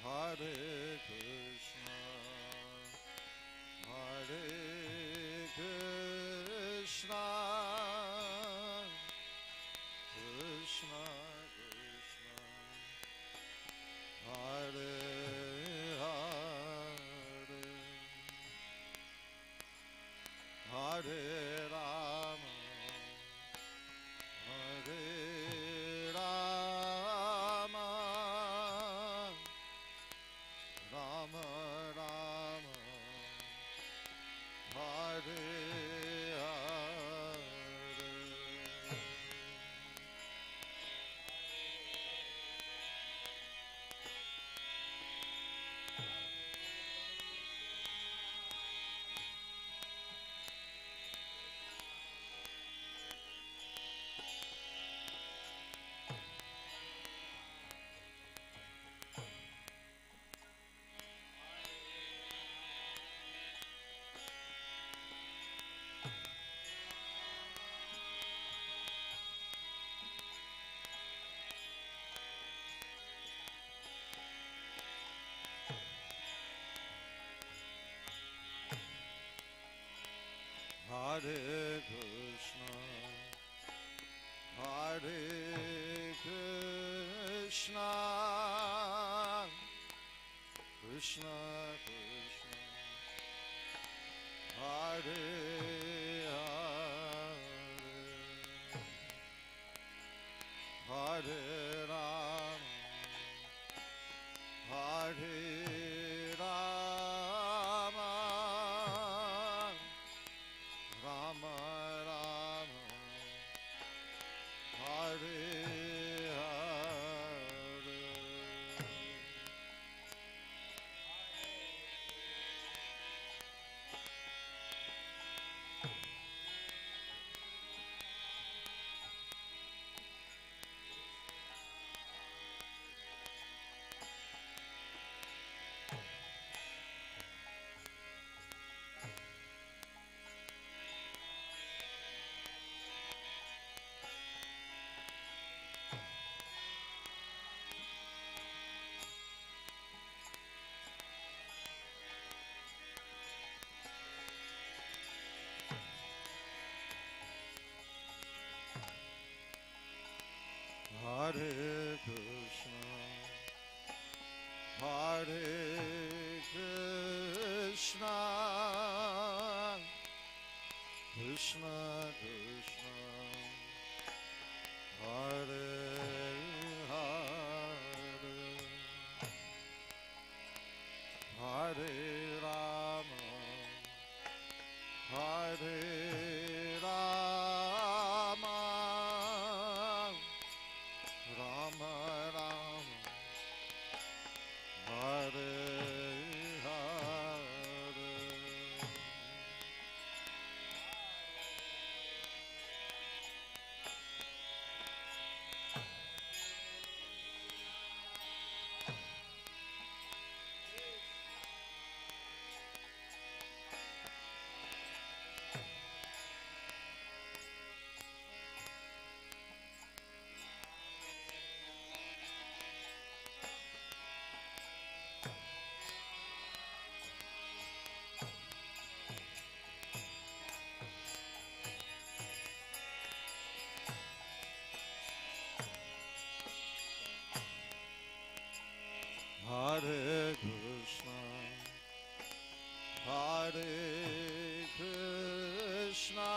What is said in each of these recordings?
Hare Krishna, Hare Krishna, Krishna Krishna, Hare Hare, Hare Rama, Hare Rama, Rama Rama, Hare Hare Krishna, Hare Krishna, Krishna Krishna, Hare Hare, Hare Rama, Hare Rama, Rama Rama, Hare Hare. Hare Krishna, Hare Krishna,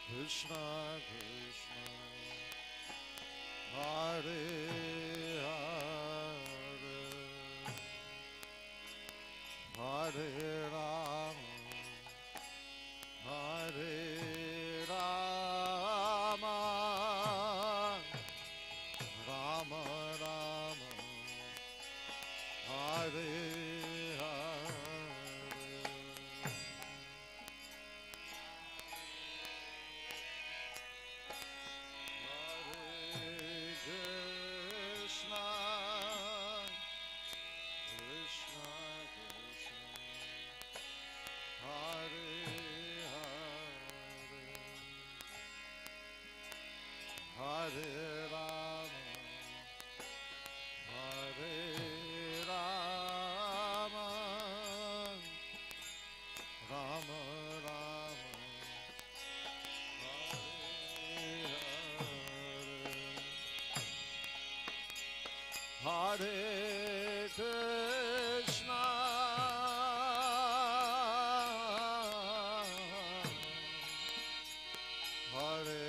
Krishna Krishna, Hare Hare Krishna, Hare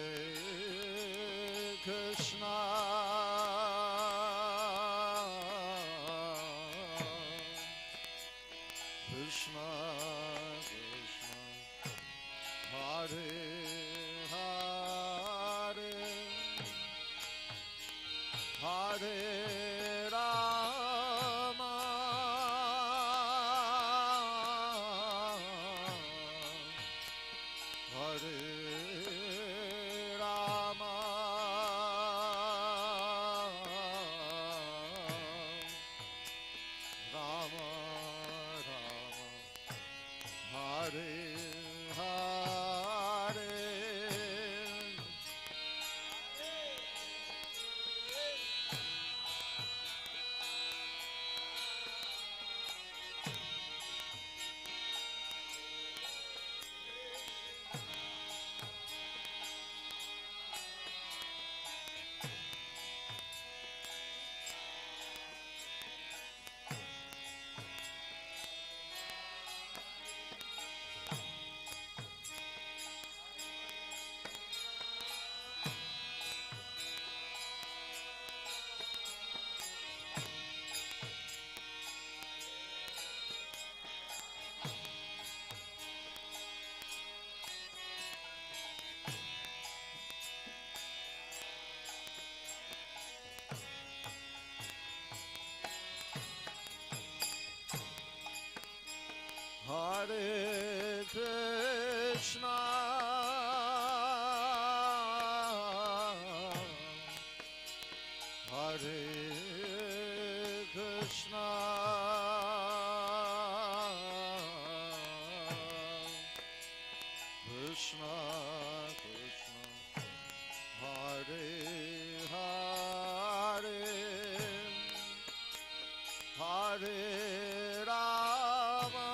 Krishna, Krishna Krishna, Hare Hare, Hare Rama, Hare Rama, Rama Rama, Hare Hare. Hare Krishna, Hare Krishna, Krishna Krishna, Hare Hare, Hare Rama,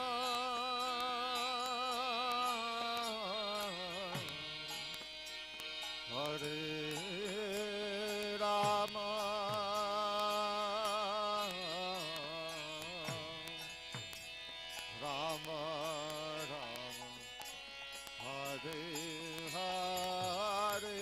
Hare Rama, Rama Rama, Hare Hare.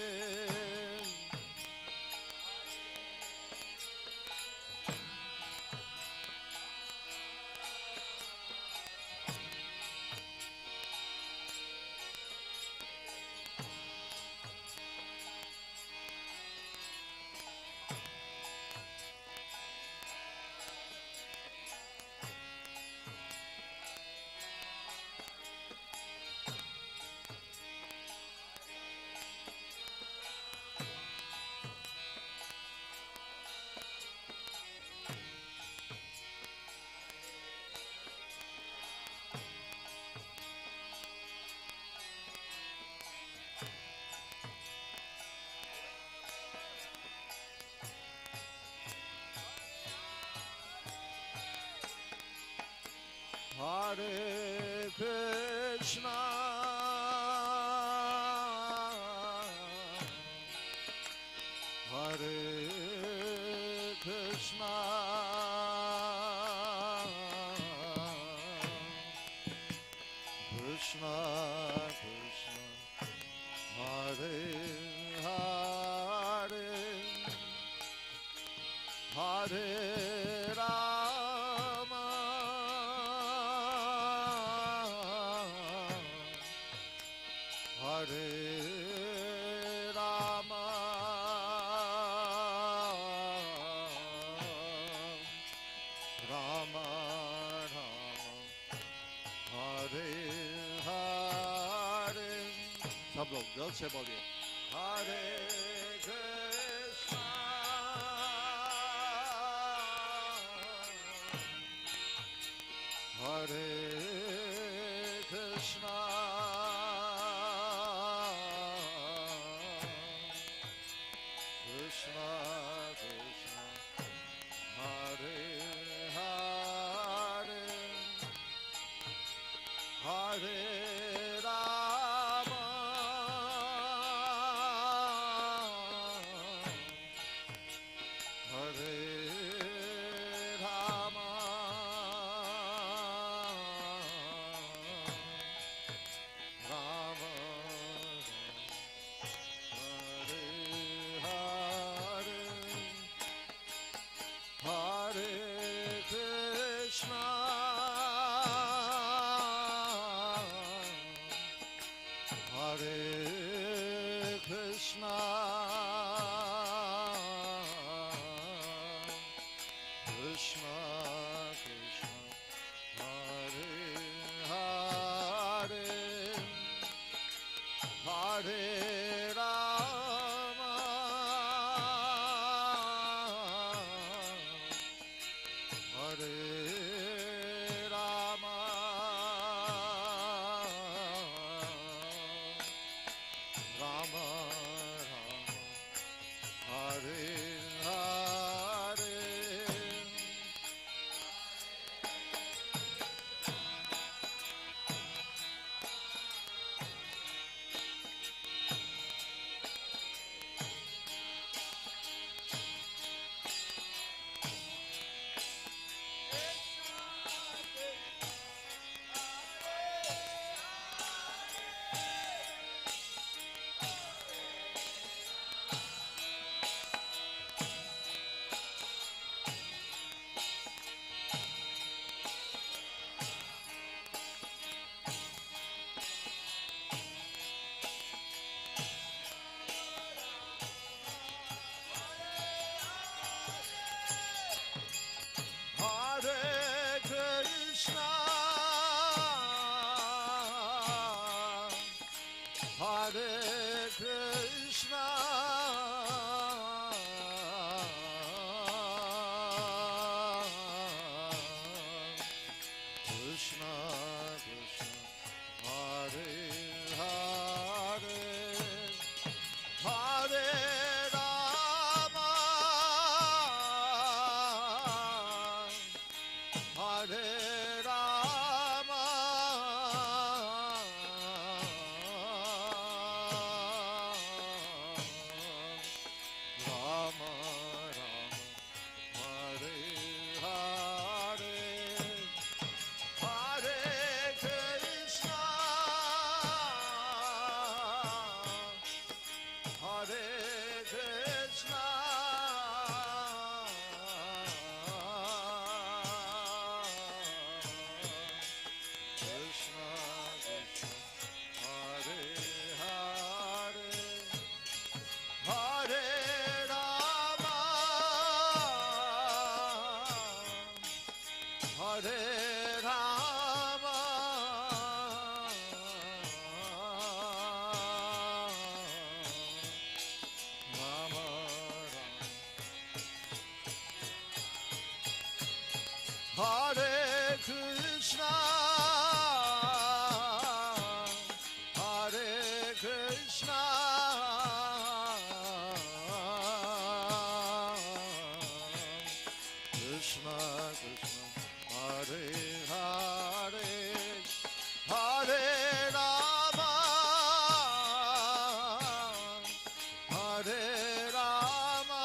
Hare Krishna, Hare Krishna, Krishna Krishna, Hare Hare, Hare Rama, Hare Rama, Rama Rama, Hare Hare. सब लोग दिल से बोलिए Hare Krishna, Hare Krishna, Krishna Krishna, Hare Hare, Hare Rama, Hare Hare Krishna, Hare Krishna, Krishna Krishna, Hare Hare, Hare Rama, Hare Rama,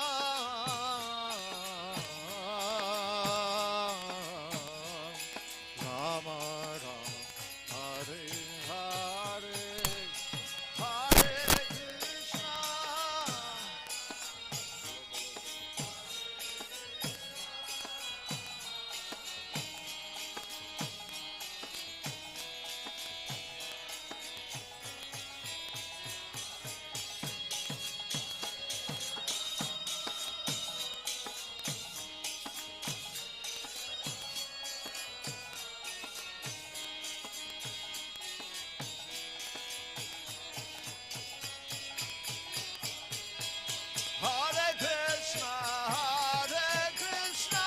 Rama Rama, Hare Hare, Hare Krishna. Hare Krishna, Hare Krishna,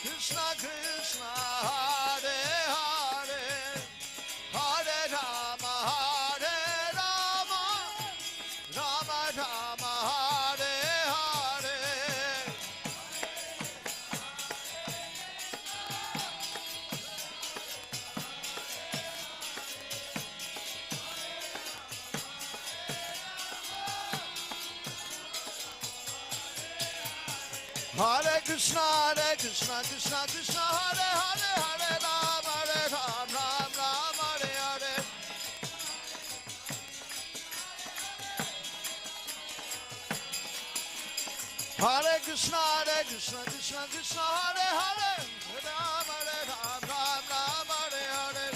Krishna Krishna, Hare Hare, Hare Rama, Hare Rama, Rama Rama, Hare Hare. Hare Krishna, Krishna Krishna, Hare Hare, Hare Ram, Ram Ram, Hare Hare. Hare Krishna, Krishna Krishna, Hare Hare, Hare Ram, Ram Ram, Hare Hare.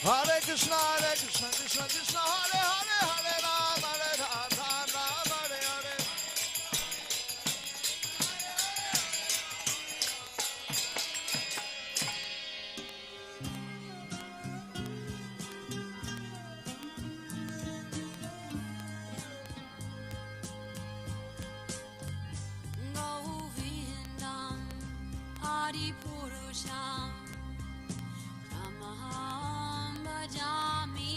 Hare Krishna, Krishna Krishna, Hare Hare, Hare Ram, Ram Ram, Hare Hare. Govindam Adipurusham Tamaham Bhajami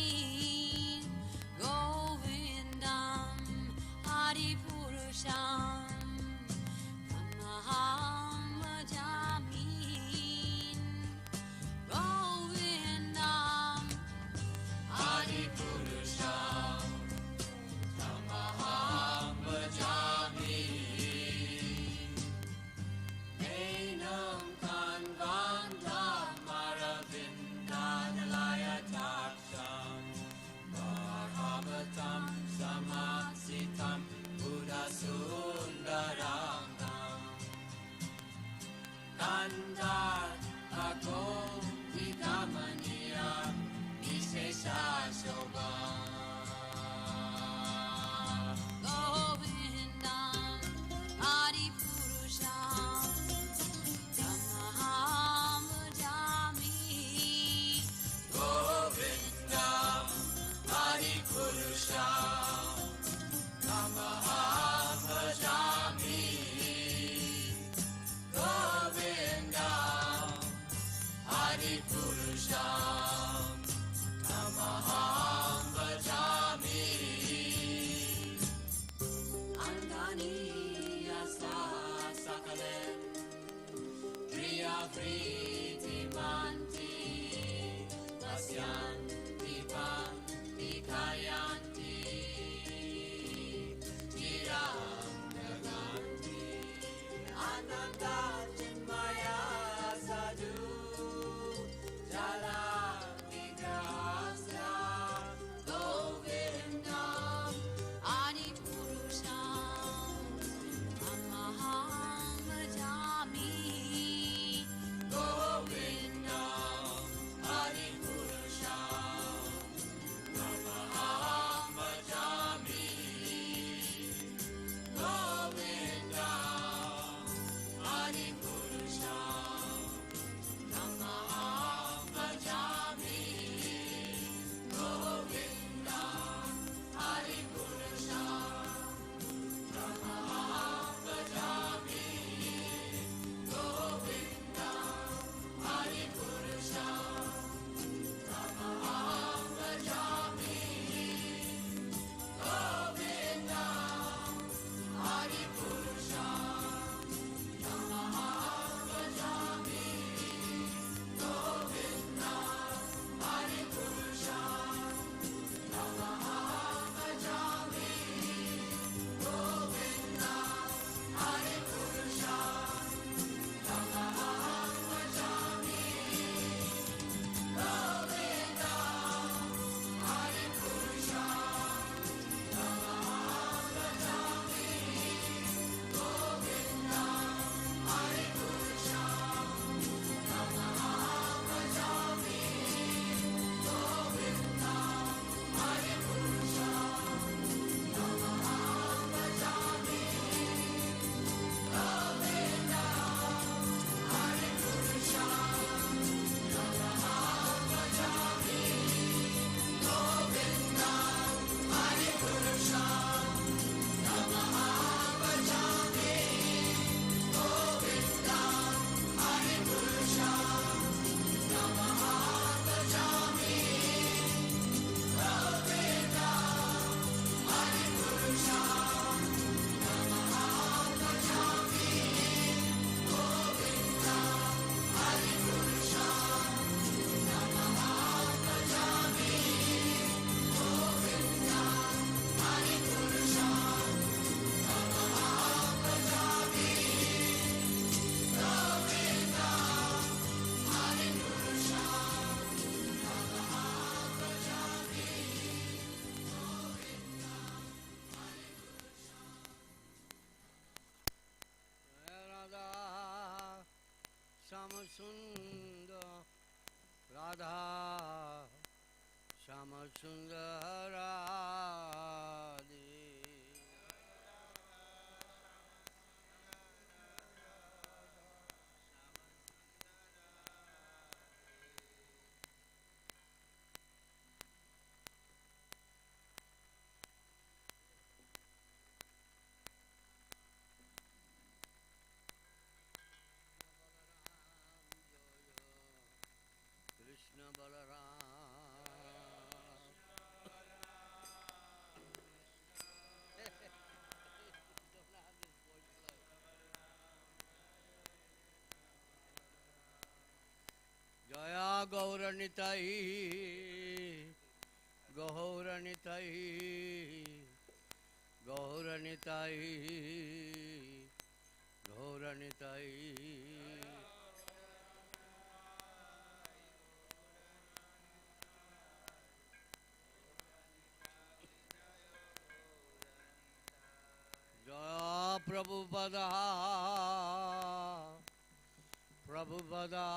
Sundar Radha Shama Sundar Radhe. Krishna Balaram Jaya Gauranitai Gauranitai Gauranitai Gauranitai Jaya Prabhupada Prabhupada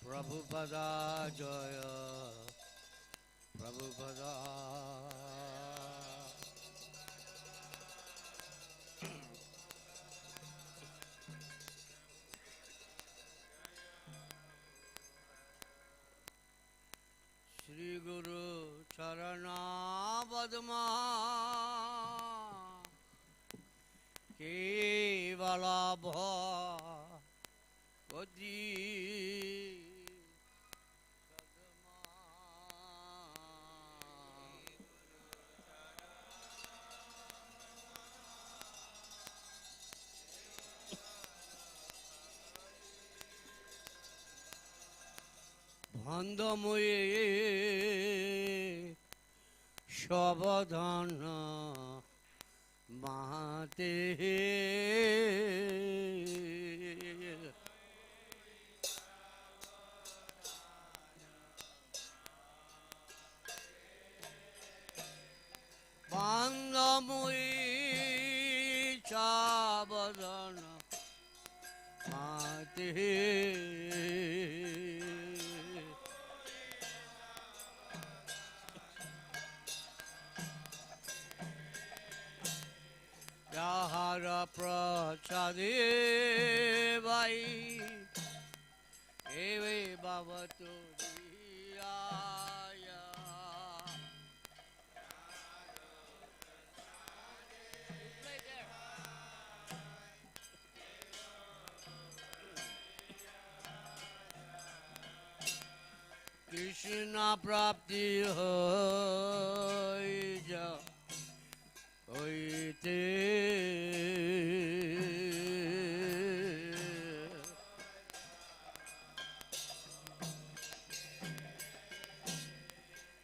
Prabhupada Jaya Prabhupada Shri Guru Charana Vadma Kevala Bhagavati Bhandamoye Shabadhana Mahate Bandamoye Shabadhana Mahate Yahara Prachade Vai Eve Bhavatu Diyaya Krishna Prapti Hoija Oite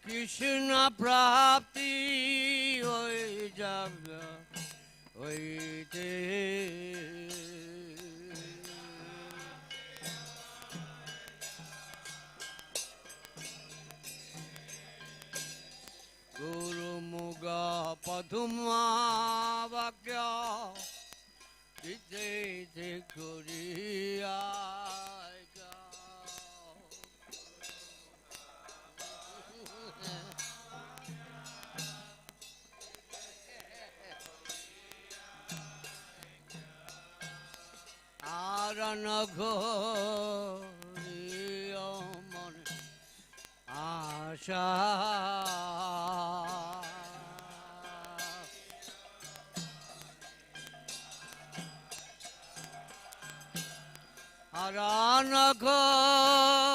Krishna Prapti Oija Oite Guru Muga Paduma Vakya Vijay Kuriya Aranagoriya Mane Asha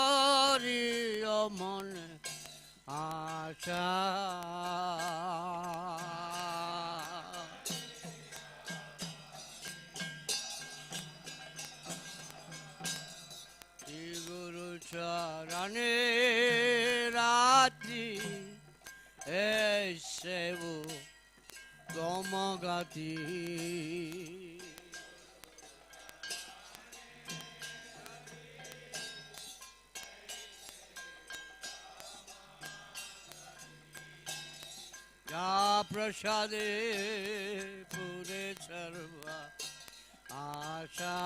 Aranagoriya Mane Asha Charane Arati Esevu Gomagati Ya Prashade Pure Sarva आशा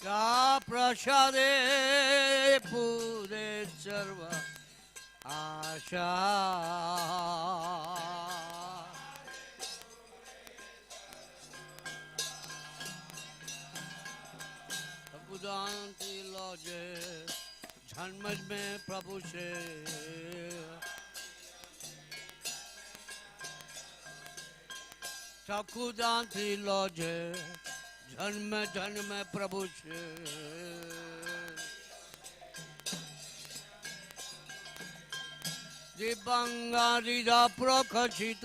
का प्रसादे पूरे सर्व आशा भगवंती लौजे जन्म में प्रभु से चकुदांती लौजे जन्म जन्म प्रभु से दिवंगारिदा प्रकचित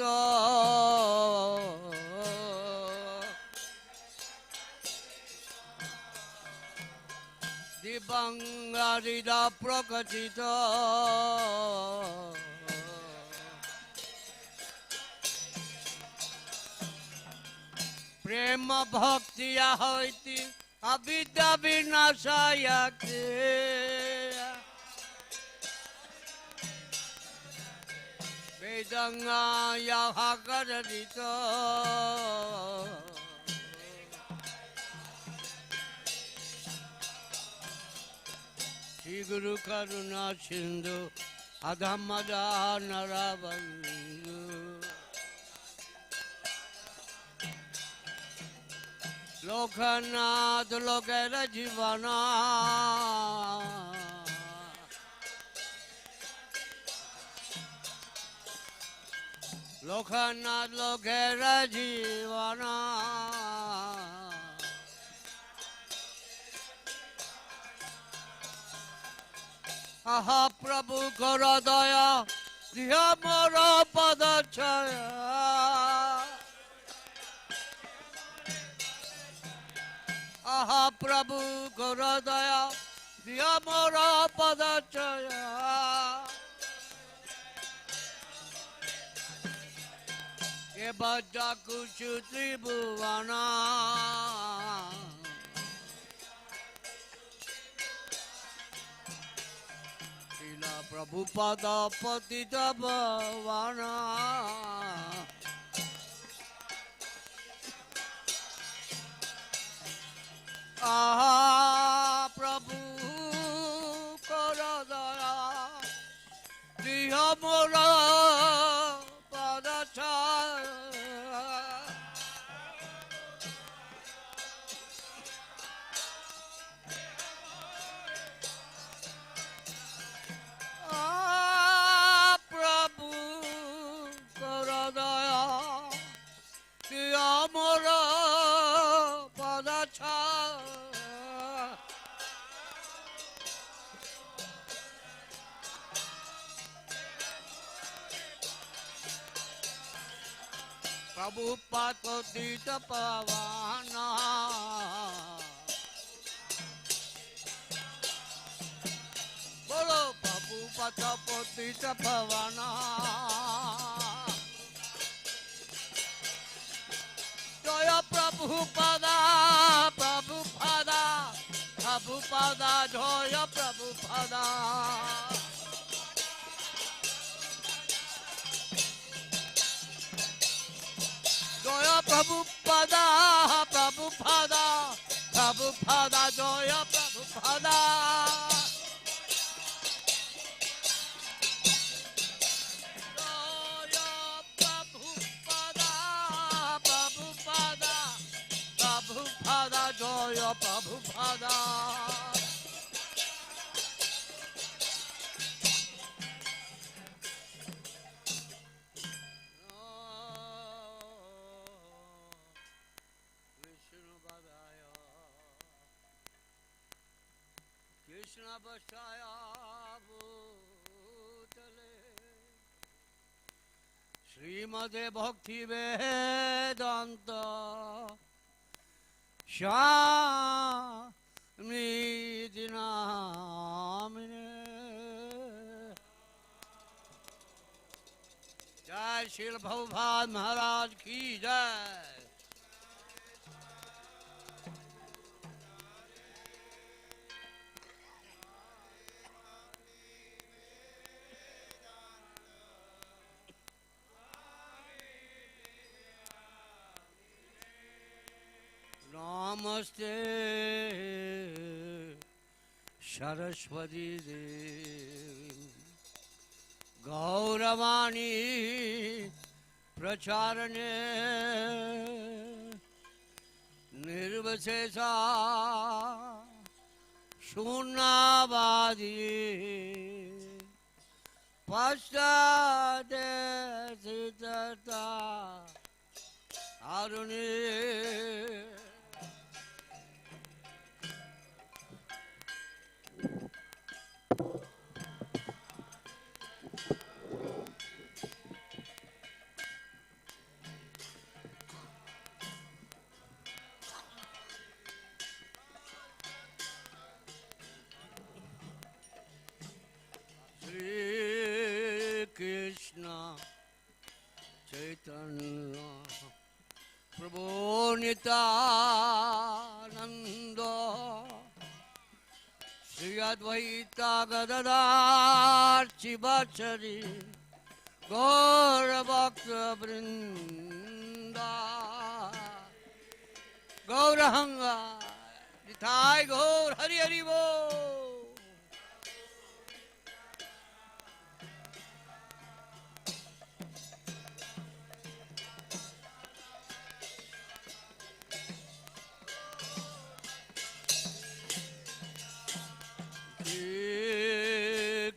दिवंगारिदा प्रकचित प्रेम भक्तिया होती अविद्या विनाशाय वेदंगाया करदित श्री गुरु करुणा सिंधु अधमदा नरबंधु लोकनाथ लोकेर जीवना लोकनाथ लोकेर जीवना आहा प्रभु कर दया दिया मोर पद छाया आहा प्रभु कर दया दिया मोर पद छाया ये बजा कुछ त्रिभुवना शिला प्रभुपाद पतित भवाना आहा प्रभु कर दया दिह मोर पद छाया प्रभु कर दया दिह मोर पद छाया प्रभु पतित पावना बोलो प्रभु पतित पावना जय प्रभु पदा प्रभु पदा प्रभु पदा जय प्रभु पदा जय प्रभु पदा प्रभु पदा प्रभु पदा जय प्रभु पदा जय प्रभु पदा प्रभु पदा प्रभु पदा जय प्रभु पदा कृष्ण बसाया भूतले श्रीमदे भक्ति वेदांत स्वामी नामिने जय श्री भगवान महाराज की जय। नमस्ते सरस्वती देवी गौरवाणी प्रचारणे निर्विशेषा शून्यवादी पश्चादेशितता आरुणे Krishna Chaitanya Prabhu Nityananda Sri Advaita Gadadhar Chivachari Gaura Bhakta Vrinda Gaurahanga Nithai Gaur Hari Hari Bo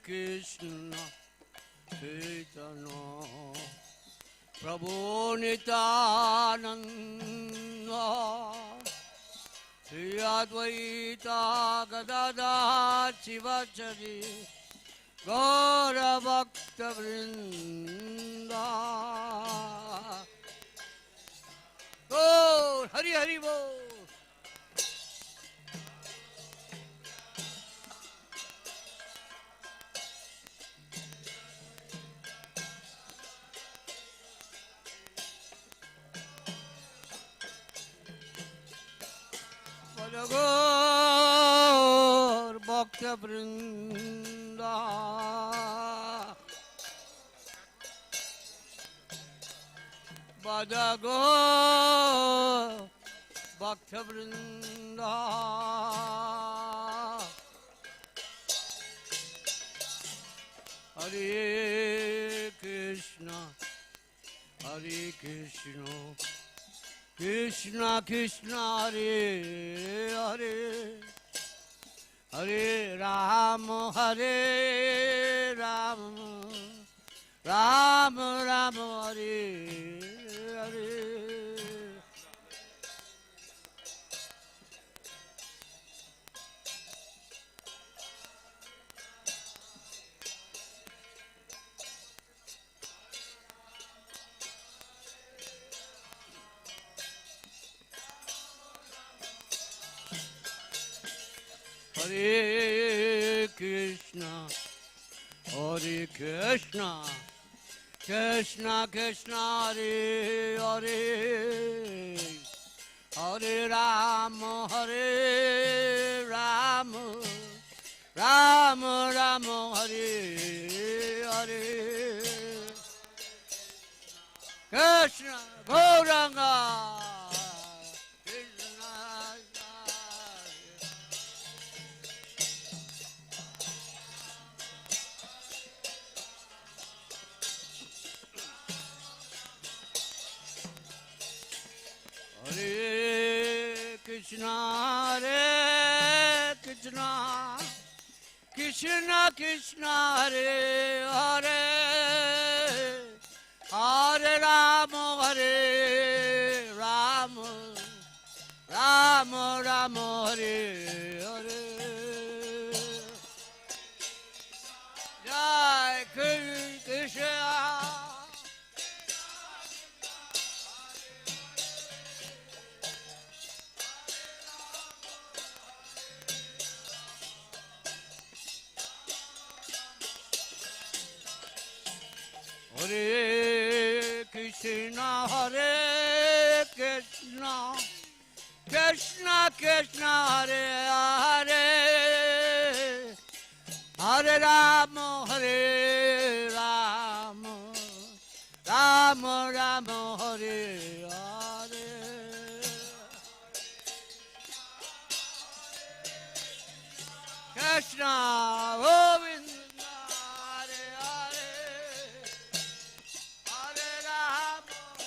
Krishna Chaitanya Prabhu Nityananda Sri Advaita Gadadhar Chivachari Gaura Bhakta Vrinda Gaur Hari Hari Bol Gaur Bhakta Vrinda Bhaja Gaur Bhakta Vrinda Hare Krishna Hare Krishna Krishna Krishna Hare Hare Hare Ram Hare Ram Ram Ram Hare Hare Hare Krishna, Hare Krishna, Krishna Krishna, Hare Hare, Hare Ram, Hare Ram, Ram Ram, Hare Hare, Krishna Gauranga. Hare Krishna, Hare Krishna, Krishna Krishna, Hare Hare, Hare Ram, Hare Ram, Ram Ram, Hare Hare. Jai Krishna. Hare Krishna, Hare Krishna, Krishna Krishna, Hare Hare, Hare Ram, Hare Ram, Ram Ram, Hare Hare. Krishna Govinda Hare Hare Hare Rama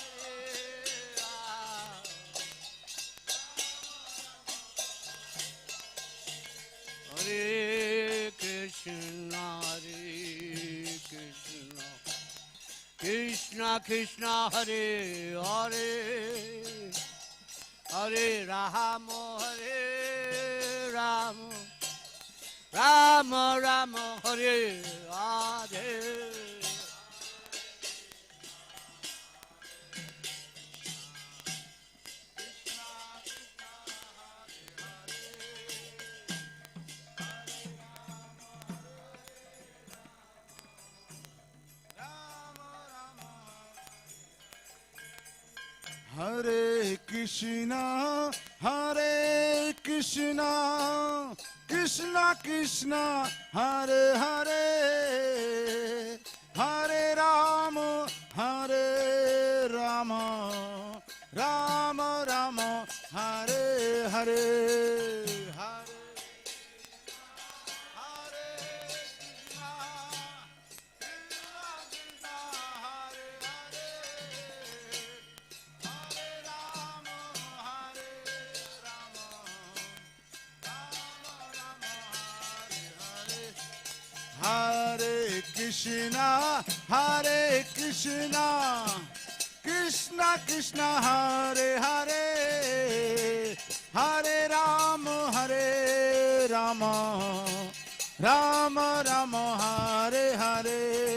Hare Krishna Krishna Krishna Hare Hare Hare Rama Rama Rama Hare Radhe Hare Krishna, Hare Krishna, Krishna Krishna, Hare Hare, Hare Rama, Hare Rama, Rama Rama, Hare Hare, Hare Hare Krishna, Hare Krishna, Krishna Krishna, Hare Hare, Hare Rama, Hare Rama, Rama Rama, Hare Hare.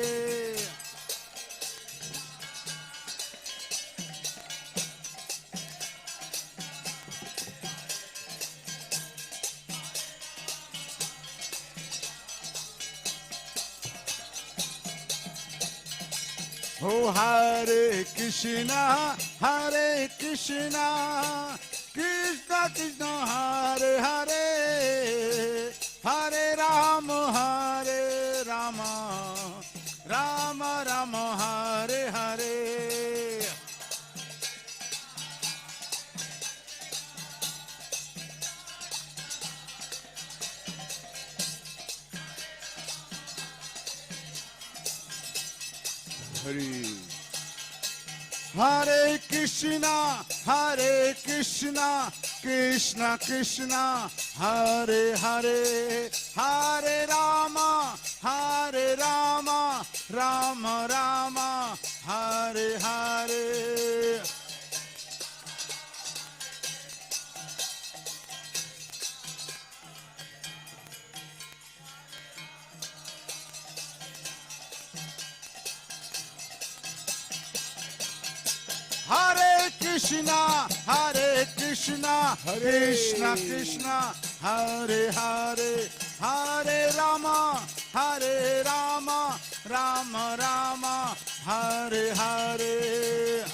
Oh Hare Krishna, Hare Krishna, Krishna Krishna, Hare Hare, Hare Rama, Hare Rama, Rama Rama, Hare Hare. Hare Krishna, Hare Krishna, Krishna Krishna, Hare Hare, Hare Rama, Hare Rama, Rama Rama, Hare Hare. Hare Krishna, Hare Krishna, Krishna Krishna, Hare Hare, Hare Rama, Hare Rama, Rama Rama, Hare Hare.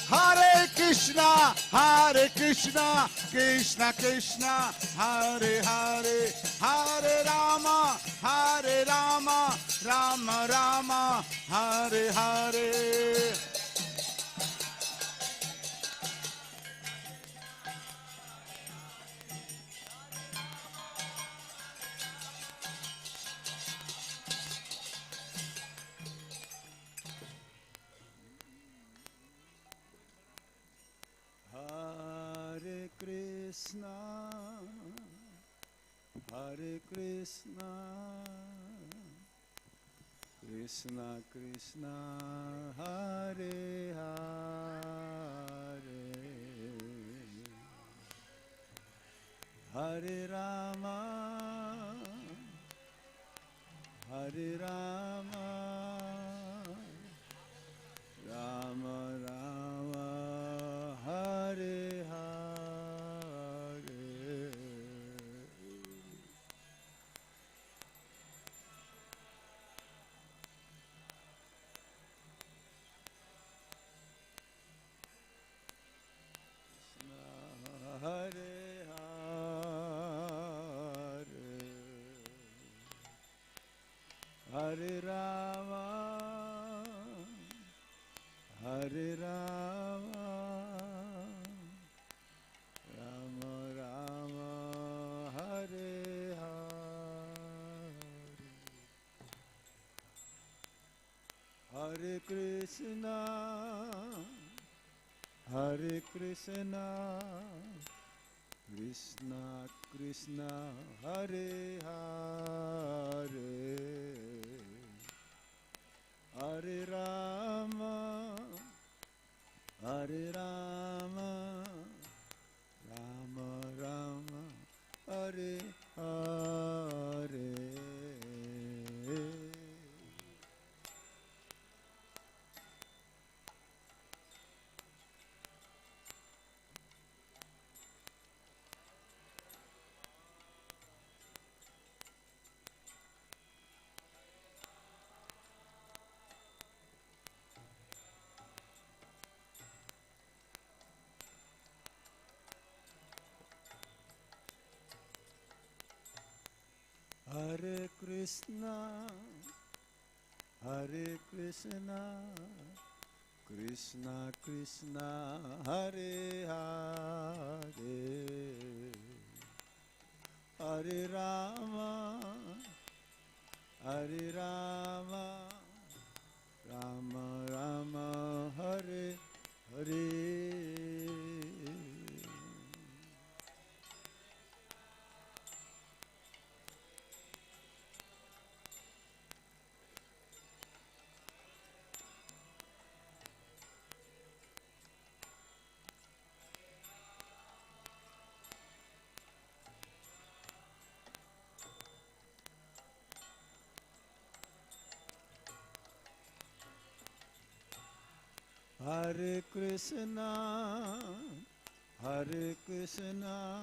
Hare Krishna, Hare Krishna, Krishna Krishna, Hare Hare, Hare Rama, Hare Rama, Rama Rama, Hare Hare. Hare Krishna, Hare Krishna, Krishna Krishna, Hare Hare, Hare Rama, Hare Rama, Rama Rama, Hare Hare. Hare Hare, Hare Rama, Hare Rama, Rama Rama, Hare Hare, Hare Krishna, Hare Krishna, Krishna Krishna, Hare Hare, Hare Rama, Hare Rama, Rama Rama, Hare Hare. Hare Krishna, Hare Krishna, Krishna Krishna, Hare Hare, Hare Rama, Hare Rama, Rama Rama, Hare Hare. Hare Krishna, Hare Krishna,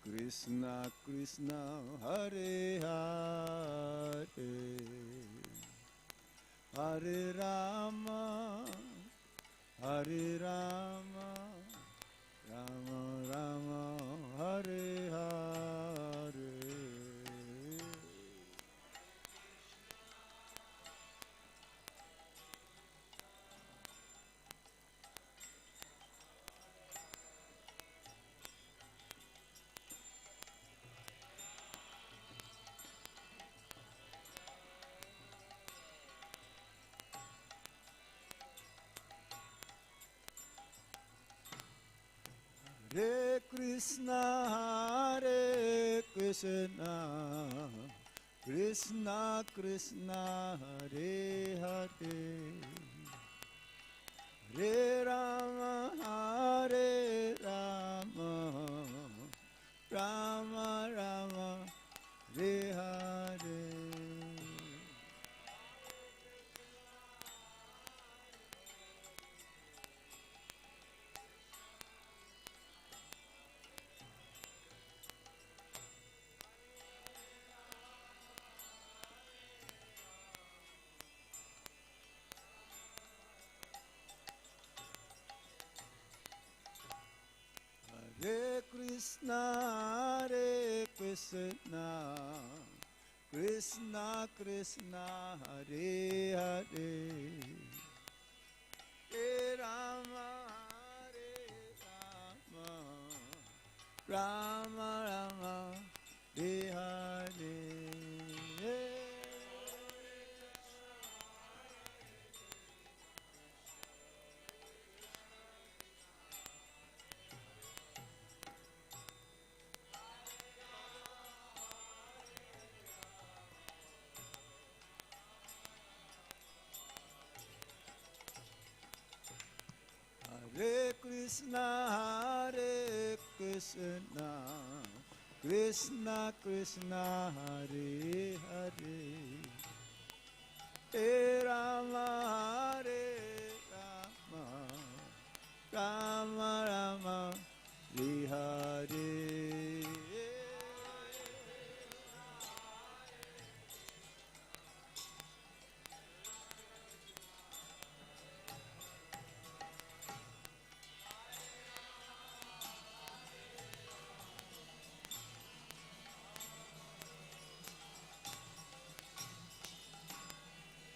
Krishna Krishna, Hare Hare, Hare Rama, Hare Rama, Rama Rama, Hare Hare. Hare Krishna, Hare Krishna, Krishna Krishna, Hare Hare, Hare Rama, Hare Rama, Rama Rama, Hare Hare. Hare Krishna, Hare Krishna, Krishna Krishna, Hare Hare, Hare Rama, Hare Rama, Rama Rama, Hare Hare. Hare Krishna, Hare Krishna, Krishna Krishna, Hare Hare, Hare Rama, Hare Rama, Rama Rama, Hare Hare.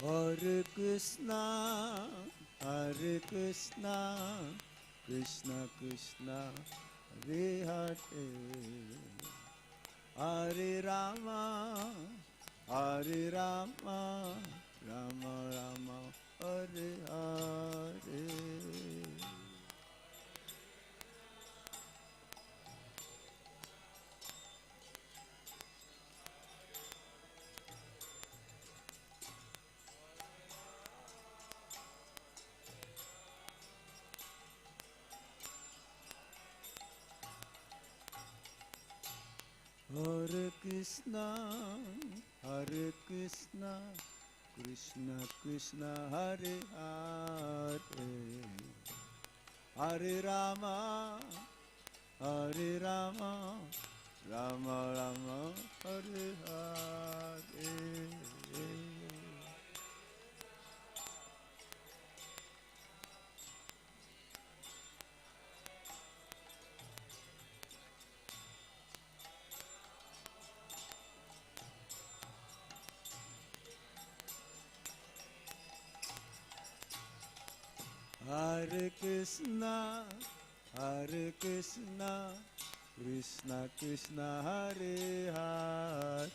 Hare Krishna, Hare Krishna, Krishna Krishna, Hare Hare, Hare Rama, Hare Rama, Rama Rama, Hare Hare. Hare Krishna, Hare Krishna, Krishna Krishna, Hare Hare, Hare Rama, Hare Rama, Rama Rama, Hare Hare. Hare Krishna, Hare Krishna, Krishna Krishna, Hare Hare,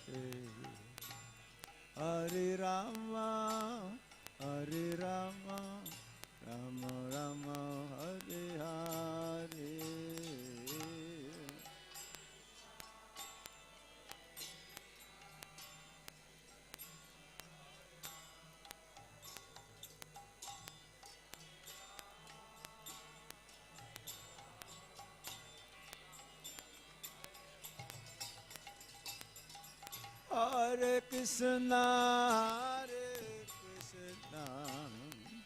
Hare Rama, Hare Rama, Rama Rama, Hare Hare. Hare Krishna, Hare Krishna,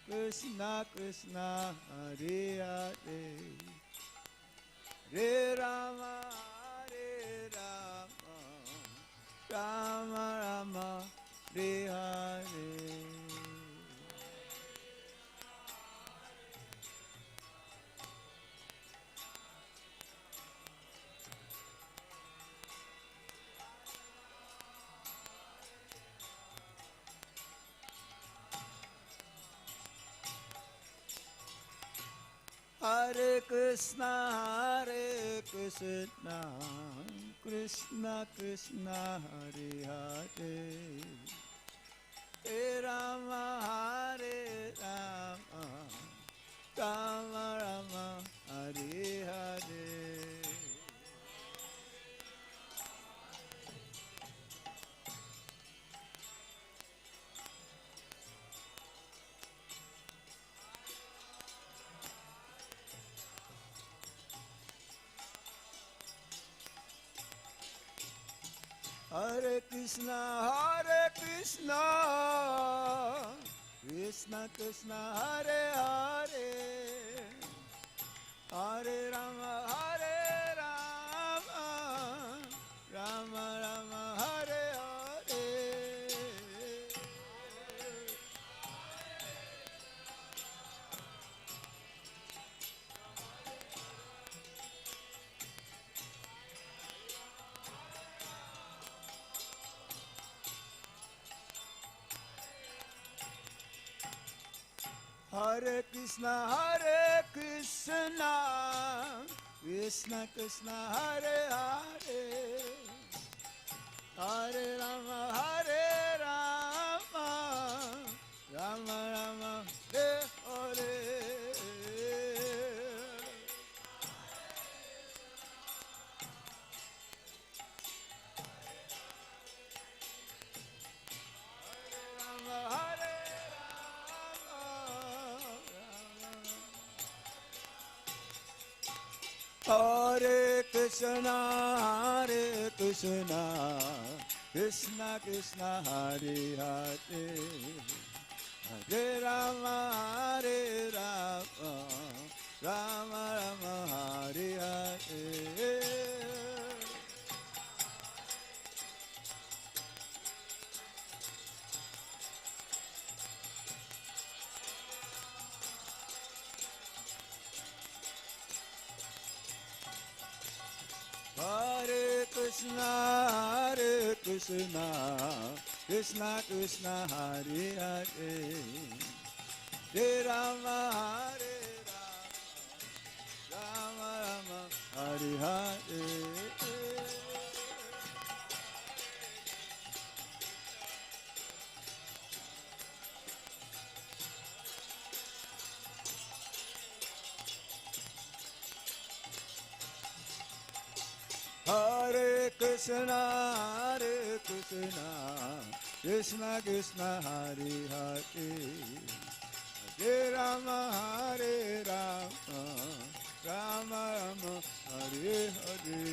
Krishna Krishna, Hare Hare, Hare Rama, Hare Rama, Rama Rama, Hare Hare. Hare Krishna, Hare Krishna, Krishna Krishna, Hare Hare, Hare Rama, Hare Rama, Rama Rama, Hare Hare. Hare Krishna, Hare Krishna, Krishna Krishna, Hare Hare, Hare Rama, Hare Rama, Rama Rama, Hare Hare. Hare Krishna, Hare Krishna, Krishna Krishna, Hare Hare, Hare Rama, Hare Rama, Rama Rama, Hare Hare. Hare Krishna, Hare Krishna, Krishna Krishna, Hare Hare, Hare Rama, Hare Rama, Rama Rama, Hare Hare. Hare Krishna, Hare Krishna, Krishna Krishna Hare Hare, Hare Rama Hare Rama, Rama Rama Hare Hare. Hare Krishna, Krishna Krishna Hare Hare, Hare Rama Hare Rama, Rama Rama Hare Hare.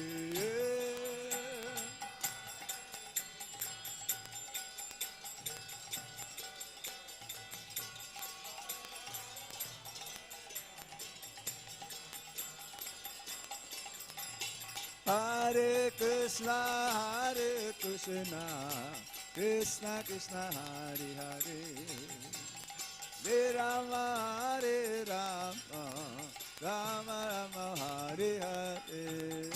Hare Krishna, Krishna Krishna Hare Hare, Hare Rama Hare Rama, Rama Rama Hare Hare.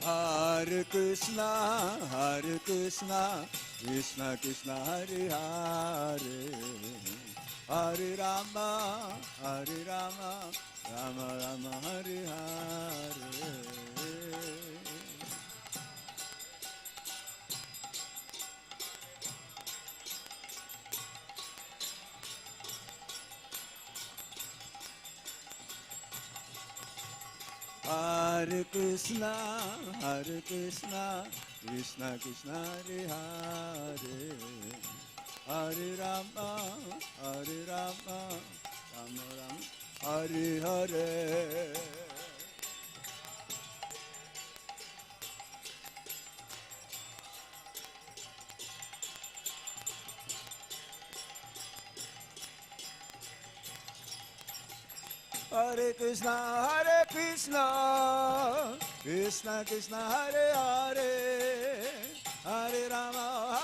Hare Krishna, Krishna Krishna Hare Hare, Hare Rama, Rama Rama Hare Hare. Hare Krishna, Krishna Krishna Hare Hare, Hare Rama, Rama Rama Hare Hare. Hare Krishna, Krishna Krishna Hare Hare, Hare Rama,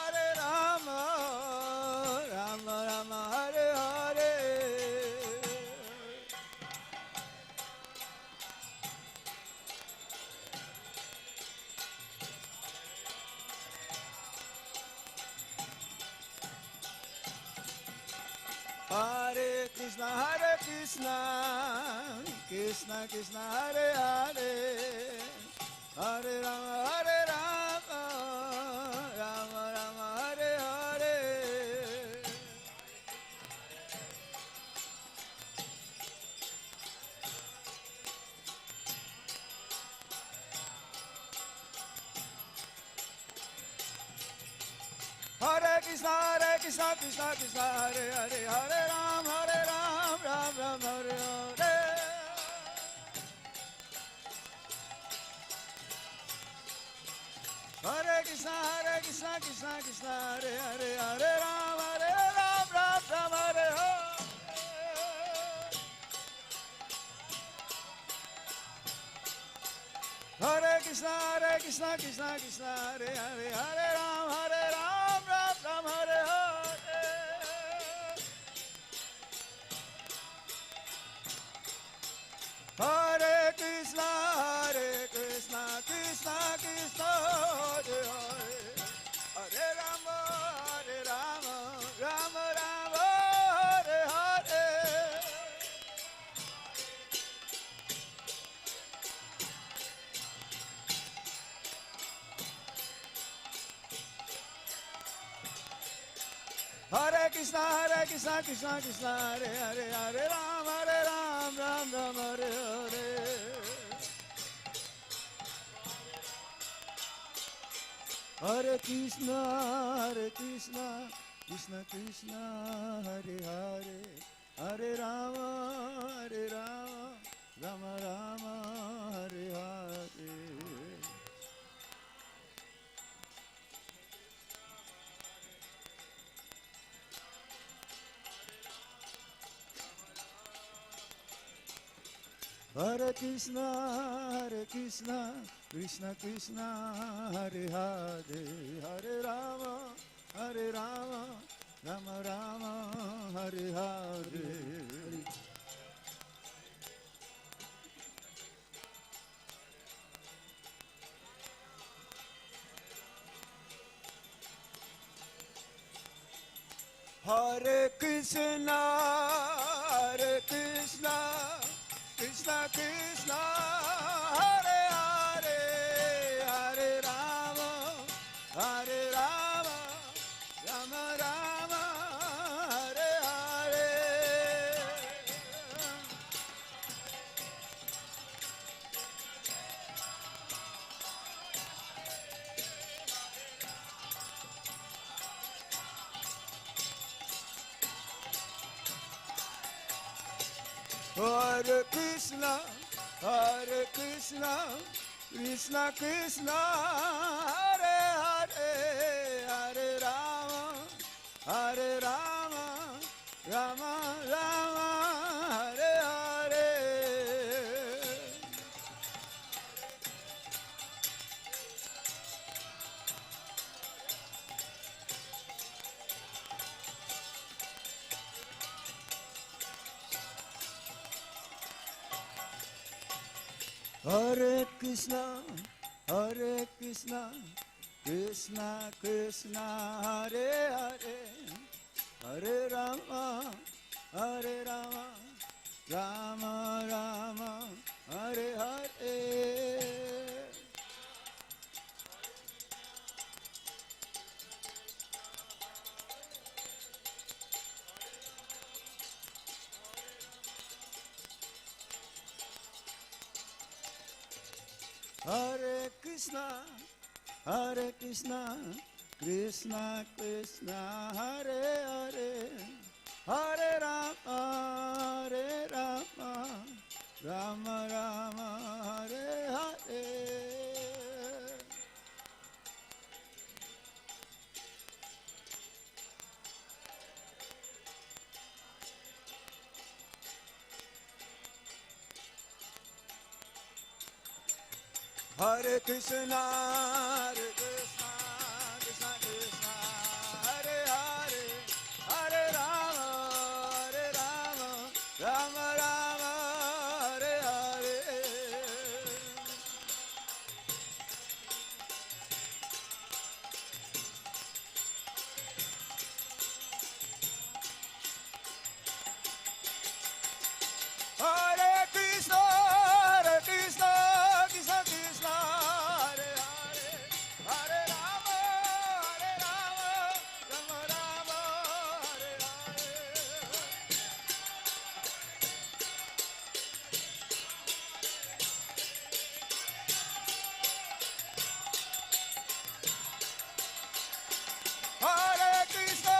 Rama Rama Hare Hare. Hare Krishna, Krishna Krishna Hare Hare, Hare Rama, Rama Rama Hare Hare. Hare Krishna, Krishna Krishna Hare Hare, Hare Ram, Ram Ram Hare Hare. Hare Krishna, Krishna Krishna Hare Hare, Hare Ram, Ram Ram Hare Hare. Hare Krishna, Krishna Krishna Hare Hare, Hare Ram, Ram Ram Hare Hare. Hare Krishna, Krishna Krishna Hare Hare, Hare Rama, Rama Rama Hare Hare. Hare Krishna, Krishna Hare Hare, Hare Ram, Ram Ram Hare Hare. Hare Krishna, Krishna Krishna Hare Hare, Hare Rama, Rama Rama Hare Hare. Hare Krishna, Krishna Krishna Hare Hare, Hare Rama, Rama Rama, Hare Hare. Hare Krishna, Krishna Krishna, Hare Hare, Hare Rama, Hare Rama, Rama Rama, Hare Hare. Hare Krishna, Krishna Krishna, Hare Hare, Hare Rama, Hare Rama, Rama Rama, Hare Hare. Hare Krishna, Krishna Krishna, Hare Hare, Hare Rama, Rama Rama, Hare Hare. Hare Krishna, Krishna Krishna, Hare Hare, Hare Rama, Rama Rama, Hare Hare. Hare Krishna, Krishna Krishna, Hare Hare, Hare Rama, Rama Rama, Hare Hare. Hare Krishna, Krishna Krishna, Hare Hare, Hare Rama, Rama Rama, Hare Hare. Hare Krishna,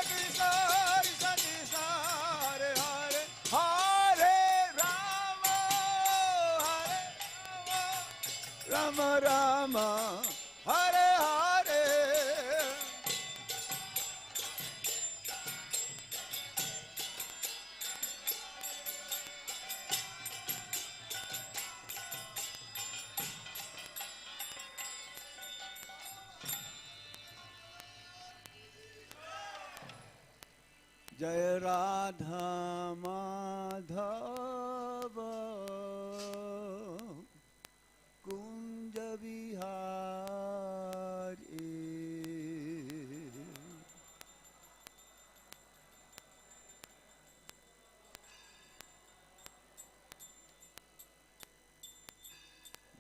Krishna Krishna, Hare Hare, Hare Rama, Rama Rama, Hare Hare. Jai Radha Madhava Kunj Vihari.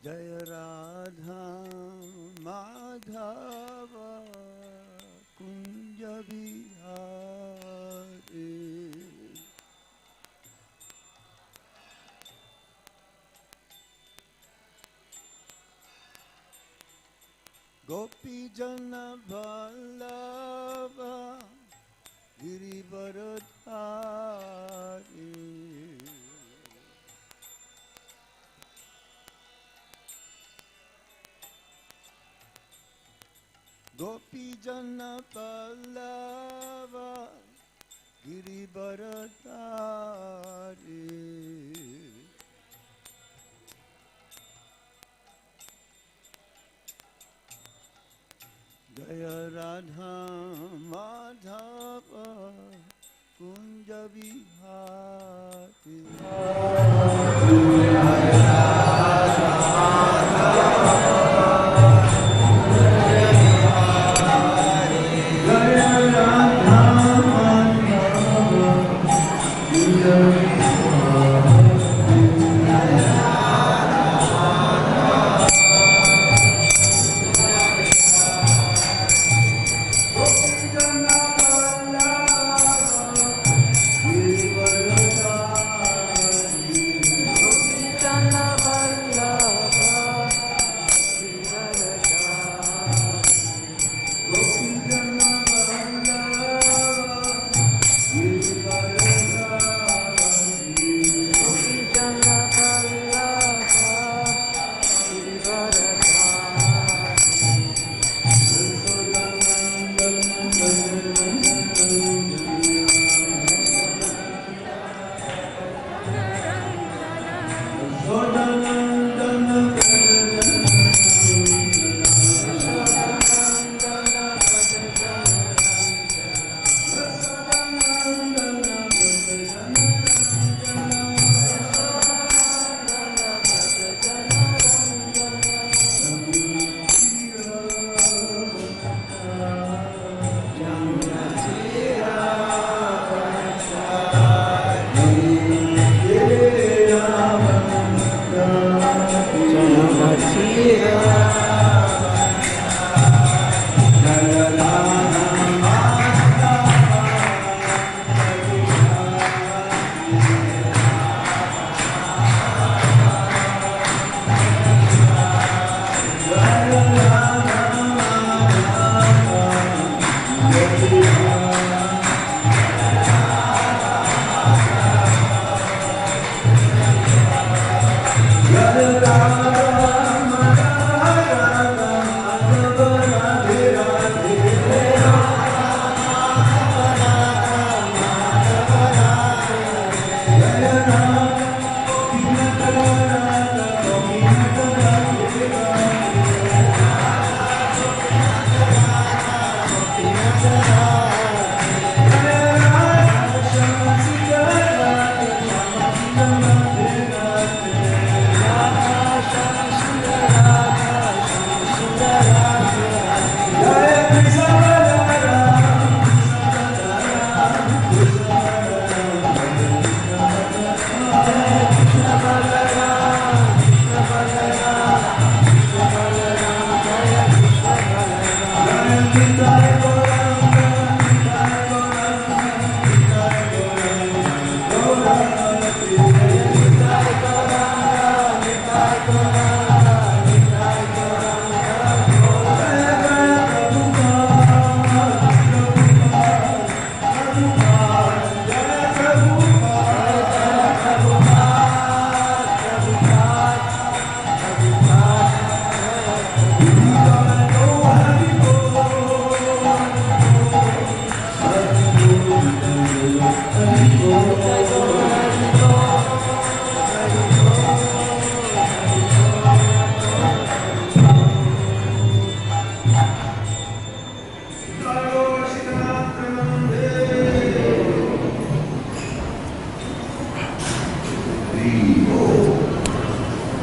Jai Radha Madhava Kunj Vihari. Gopi Jana Vallabha Girivaradhari. Gopi Jana Vallabha Girivaradhari. Jaya Radha Madhava Kunja Vihari.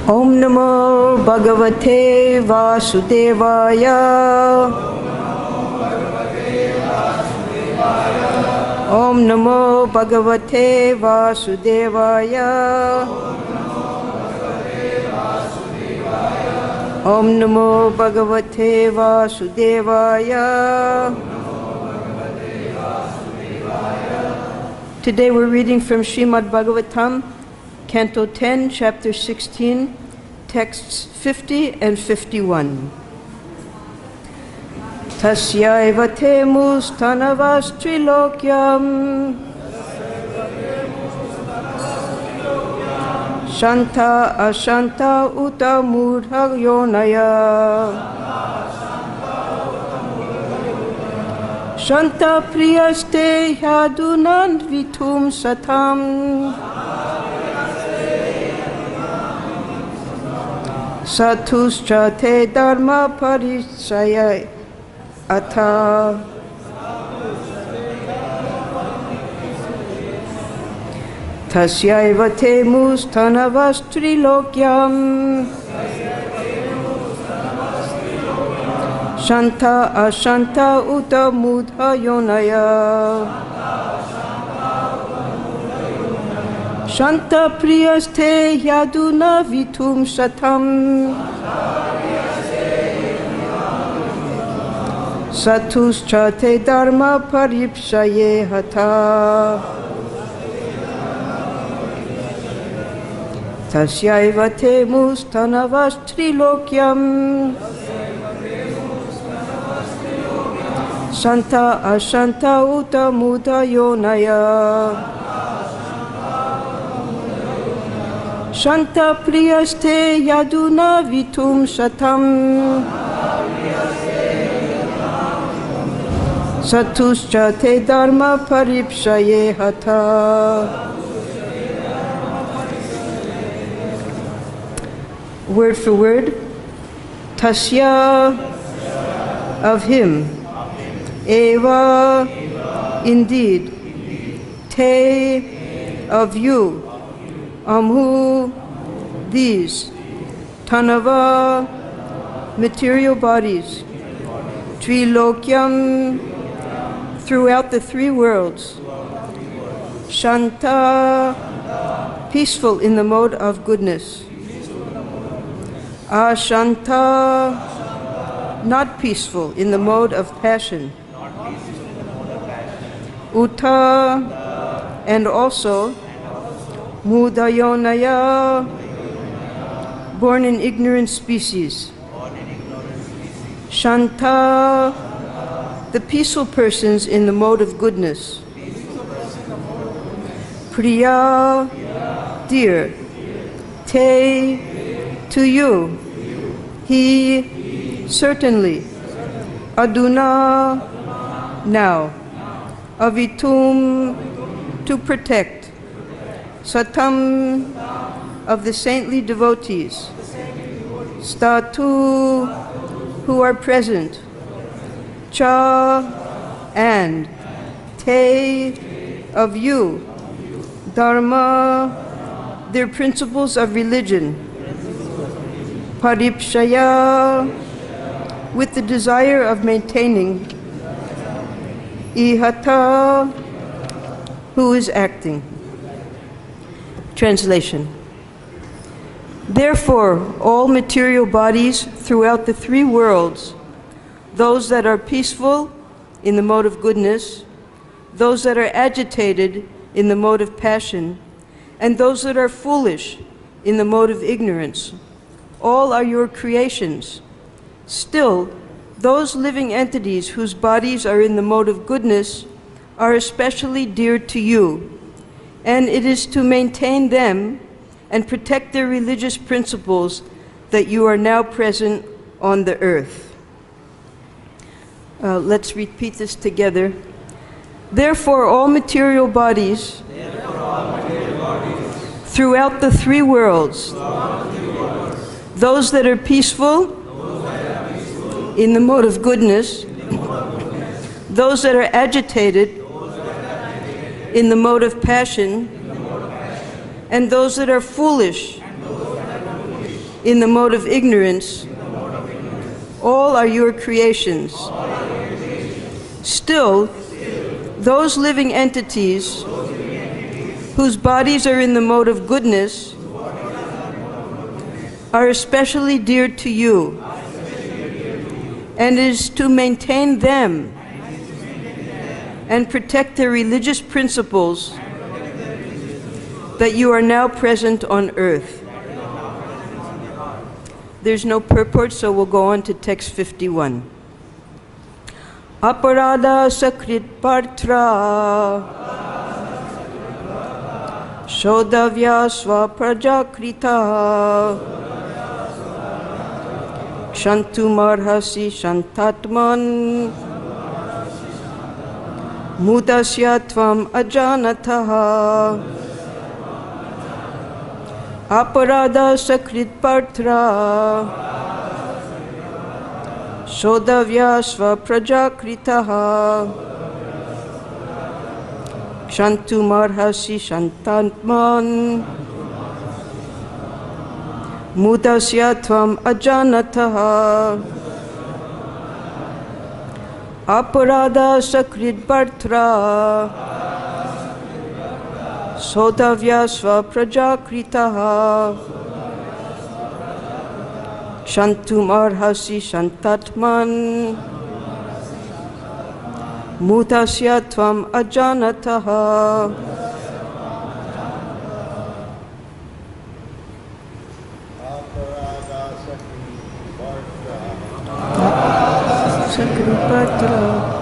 Om Namo Bhagavate Vasudevaya. Om Namo Bhagavate Vasudevaya. Om Namo Bhagavate Vasudevaya. Today we're reading from Srimad Bhagavatam, Canto 10, Chapter 16, texts 50 and 51. Tasyaiva temus tanavas trilokyam Shanta ashanta uta mudha yonaya Shanta priyaste yadunan vitum satam Satuscha te dharma paricaya Atha Tasyaiva te mustanavastrilokyam Shanta ashanta uta mudha yonaya Shanta priyaste yaduna vitum satam Satuscha te dharma paripshaye hatha Tasyaiva te mustanavastrilokyam Shanta ashanta uta mudha yonaya Shanta priyaste yaduna vitum satam Satuscha te dharma paripshaye hatha. Word for word. Tasya, of him. Eva, indeed. Te, of you. Amhu, these. Tanava, material bodies. Trilokyam, throughout the three worlds. Shanta, peaceful in the mode of goodness. Ashanta, not peaceful in the mode of passion. Uta, and also Mudayonaya, born in ignorant species. Shanta, the peaceful persons in the mode of goodness. Priya, dear. Te, to you. He, certainly. Aduna, now. Avitum, to protect. Satam, of the saintly devotees. Statu, who are present. Cha, and. Te, of you. Dharma, their principles of religion. Paripshaya, with the desire of maintaining. Ihata, who is acting. Translation. Therefore, all material bodies throughout the three worlds, those that are peaceful in the mode of goodness, those that are agitated in the mode of passion, and those that are foolish in the mode of ignorance, all are your creations. Still, those living entities whose bodies are in the mode of goodness are especially dear to you, and it is to maintain them and protect their religious principles that you are now present on the earth. Let's repeat this together. Therefore, all material bodies throughout the three worlds, those that are peaceful in the mode of goodness, those that are agitated in the mode of passion, and those that are foolish in the mode of ignorance, all are your creations. Still, those living entities whose bodies are in the mode of goodness are especially dear to you, and it is to maintain them and protect their religious principles that you are now present on earth. There's no purport, so we'll go on to text 51. Aparada sakrit partra Shodavya swaprajakrita Kshantumarhasi shantatman Mudasya tvam ajanataha Aparada sakrit partra Shodavya svaprajakritaha kshantumarhasi shantantman mudasya tvam ajanataha aparada sakrit bartra Sodavya svaprajakritaha Shantumarhasi shantatman Mutasya tvam ajanataha Sakripatra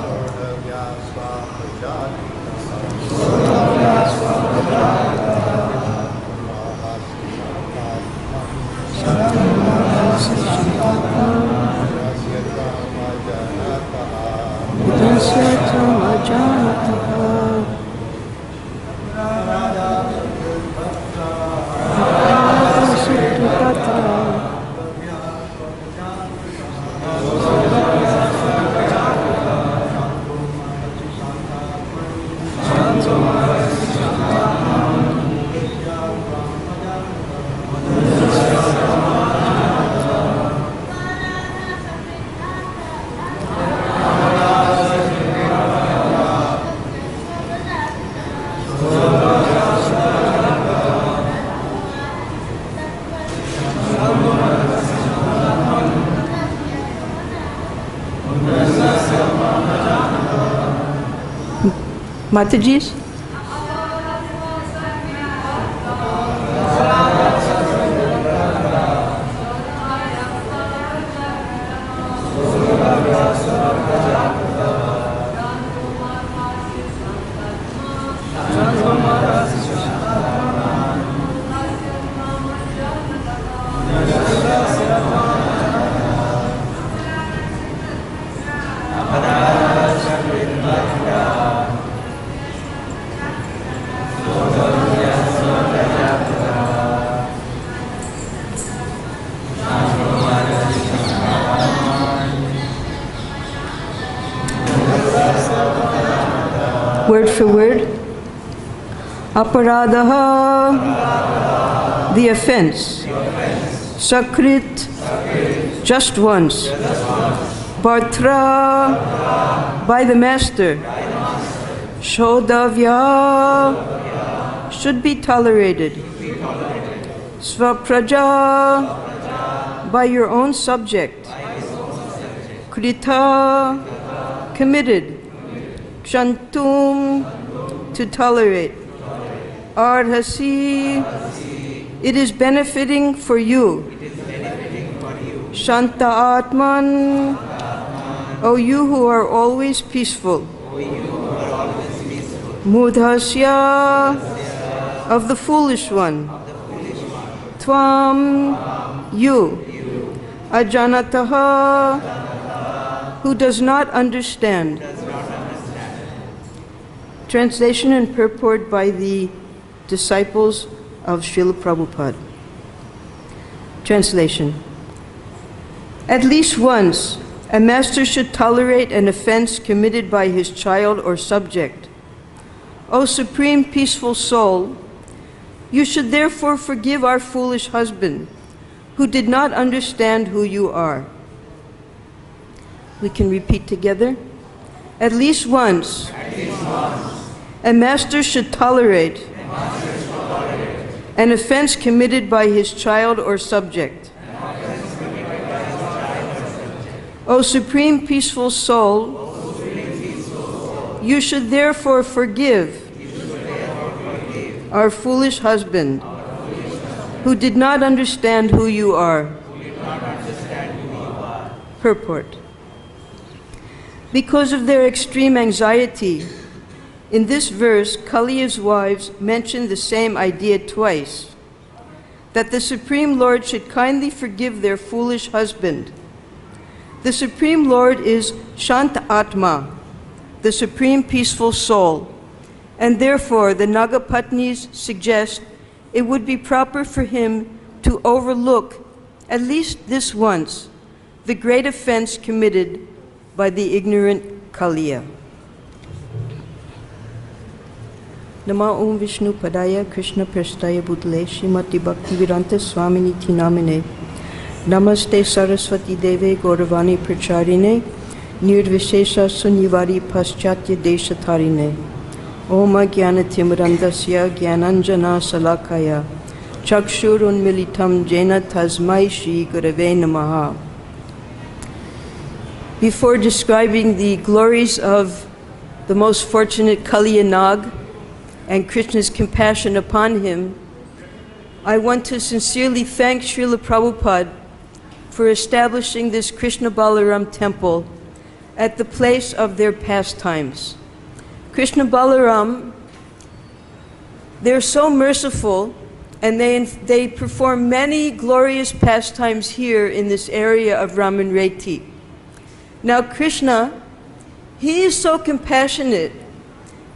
Matajis? Word for word. Aparadaha, the offense. Sakrit, just once. Bartra, by the master. Shodavya, should be tolerated. Svapraja, by your own subject. Krita, committed. Kshantum, to tolerate. Arhasi, it is benefiting for you. Shanta Atman, O you who are always peaceful. Mudhasya, of the foolish one. Tvam, you. Ajanataha, who does not understand. Translation and purport by the disciples of Srila Prabhupada. Translation. At least once, a master should tolerate an offense committed by his child or subject. O Supreme Peaceful Soul, you should therefore forgive our foolish husband, who did not understand who you are. We can repeat together. At least once, a master should tolerate an offense committed by his child or subject. O Supreme Peaceful Soul, you should therefore forgive our foolish husband, who did not understand who you are. Purport. Because of their extreme anxiety, in this verse, Kali's wives mention the same idea twice, that the Supreme Lord should kindly forgive their foolish husband. The Supreme Lord is Shanta Atma, the Supreme Peaceful Soul, and therefore the Nagapatnis suggest it would be proper for him to overlook at least this once, the great offense committed by the ignorant Kaliya. Nama Om Vishnu Padaya Krishna Prasthaya Bhutale Srimati Bhaktivedanta Swaminiti Namine Namaste Saraswati Deve Gauravani Pracharine Nirvishesha Sunyivari Paschatya Deshatarine Om Jnanatimrandasya Jnananjana Salakaya Chakshurun Militam Jena Tasmai Shri Gurave Namaha. Before describing the glories of the most fortunate Kaliya Nag and Krishna's compassion upon him, I want to sincerely thank Srila Prabhupada for establishing this Krishna Balaram temple at the place of their pastimes. Krishna Balaram, they're so merciful, and they perform many glorious pastimes here in this area of Raman Reti. Now Krishna, he is so compassionate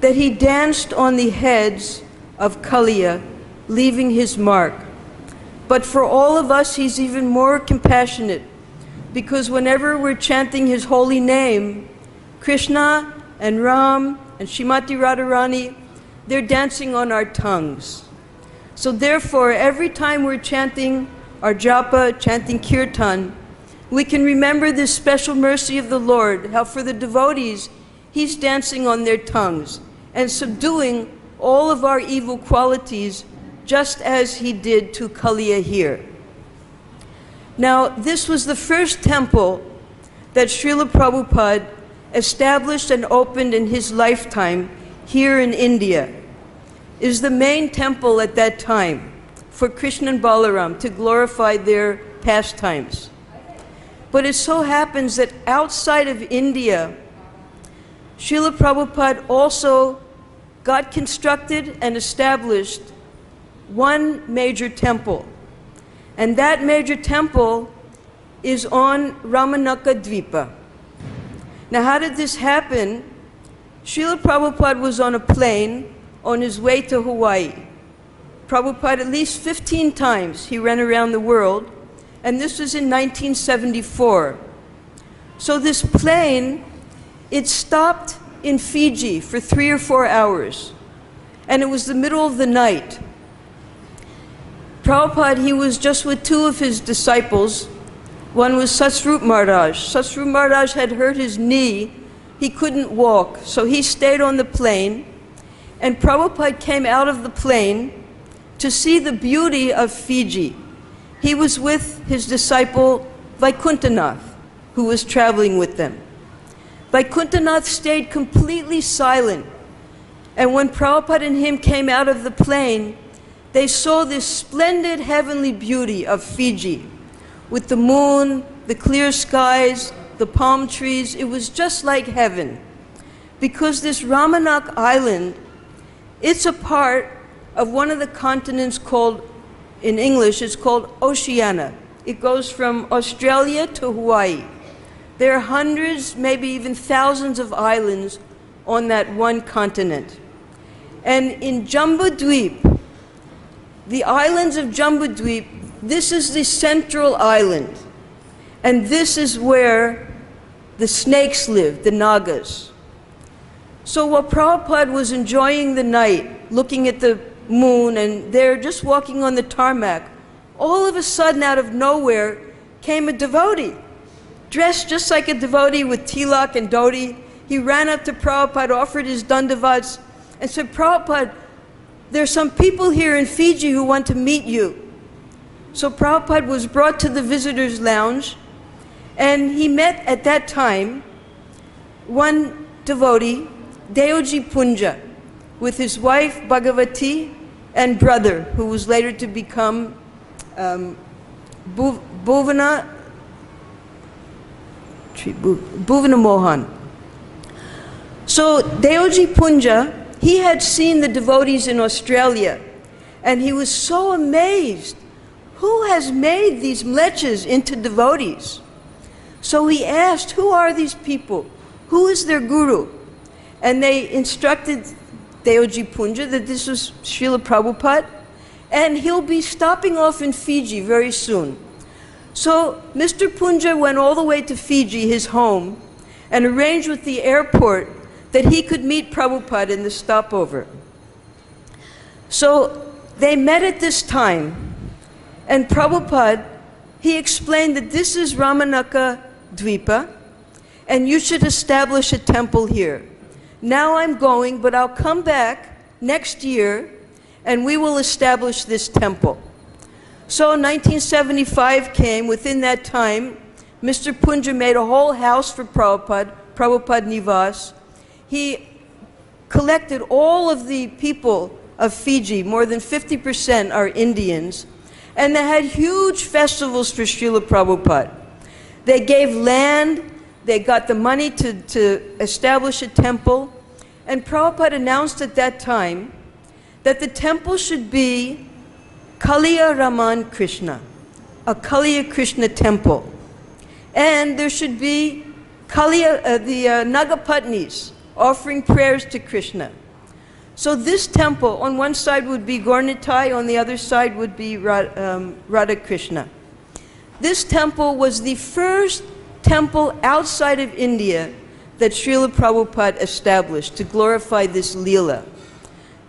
that he danced on the heads of Kaliya, leaving his mark. But for all of us, he's even more compassionate, because whenever we're chanting his holy name, Krishna and Ram and Srimati Radharani, they're dancing on our tongues. So therefore, every time we're chanting our japa, chanting kirtan, we can remember this special mercy of the Lord, how for the devotees, he's dancing on their tongues and subduing all of our evil qualities, just as he did to Kaliya here. Now, this was the first temple that Srila Prabhupada established and opened in his lifetime here in India. It is the main temple at that time for Krishna and Balaram to glorify their pastimes. But it so happens that outside of India, Srila Prabhupada also got constructed and established one major temple. And that major temple is on Ramanaka Dvipa. Now, how did this happen? Srila Prabhupada was on a plane on his way to Hawaii. Prabhupada, at least 15 times, he ran around the world, and this was in 1974. So this plane, it stopped in Fiji for 3 or 4 hours, and it was the middle of the night. Prabhupada, he was just with 2 of his disciples. One was Satsrup Maharaj. Satsrup Maharaj had hurt his knee. He couldn't walk, so he stayed on the plane, and Prabhupada came out of the plane to see the beauty of Fiji. He was with his disciple Vaikuntanath, who was traveling with them. Vaikuntanath stayed completely silent, and when Prabhupada and him came out of the plane, they saw this splendid heavenly beauty of Fiji, with the moon, the clear skies, the palm trees. It was just like heaven, because this Ramanak Island, it's a part of one of the continents called, in English, it's called Oceania. It goes from Australia to Hawaii. There are hundreds, maybe even thousands of islands on that one continent. And in Jambudweep, the islands of Jambudweep, this is the central island. And this is where the snakes live, the Nagas. So while Prabhupada was enjoying the night, looking at the moon, and they're just walking on the tarmac, all of a sudden, out of nowhere, came a devotee, dressed just like a devotee with tilak and dhoti. He ran up to Prabhupada, offered his dandavats, and said, "Prabhupada, there's some people here in Fiji who want to meet you." So Prabhupada was brought to the visitors' lounge, and he met at that time one devotee, Deoji Punja, with his wife Bhagavati and brother, who was later to become Bhuvana Mohan. So Deoji Punja, he had seen the devotees in Australia, and he was so amazed. Who has made these mlechas into devotees? So he asked, who are these people? Who is their guru? And they instructed Deoji Punja that this was Srila Prabhupada, and he'll be stopping off in Fiji very soon. So Mr. Punja went all the way to Fiji, his home, and arranged with the airport that he could meet Prabhupada in the stopover. So they met at this time, and Prabhupada, he explained that this is Ramanaka Dvipa, and you should establish a temple here. Now I'm going, but I'll come back next year, and we will establish this temple. So 1975 came. Within that time, Mr. Punja made a whole house for Prabhupada, Prabhupada Nivas. He collected all of the people of Fiji, more than 50% are Indians, and they had huge festivals for Srila Prabhupada. They gave land, they got the money to establish a temple, and Prabhupada announced at that time that the temple should be Kaliya Raman Krishna, a Kaliya Krishna temple. And there should be the Nagapatnis offering prayers to Krishna. So this temple, on one side would be Gaurnitai, on the other side would be Radha Krishna. This temple was the first temple outside of India that Srila Prabhupada established to glorify this Leela.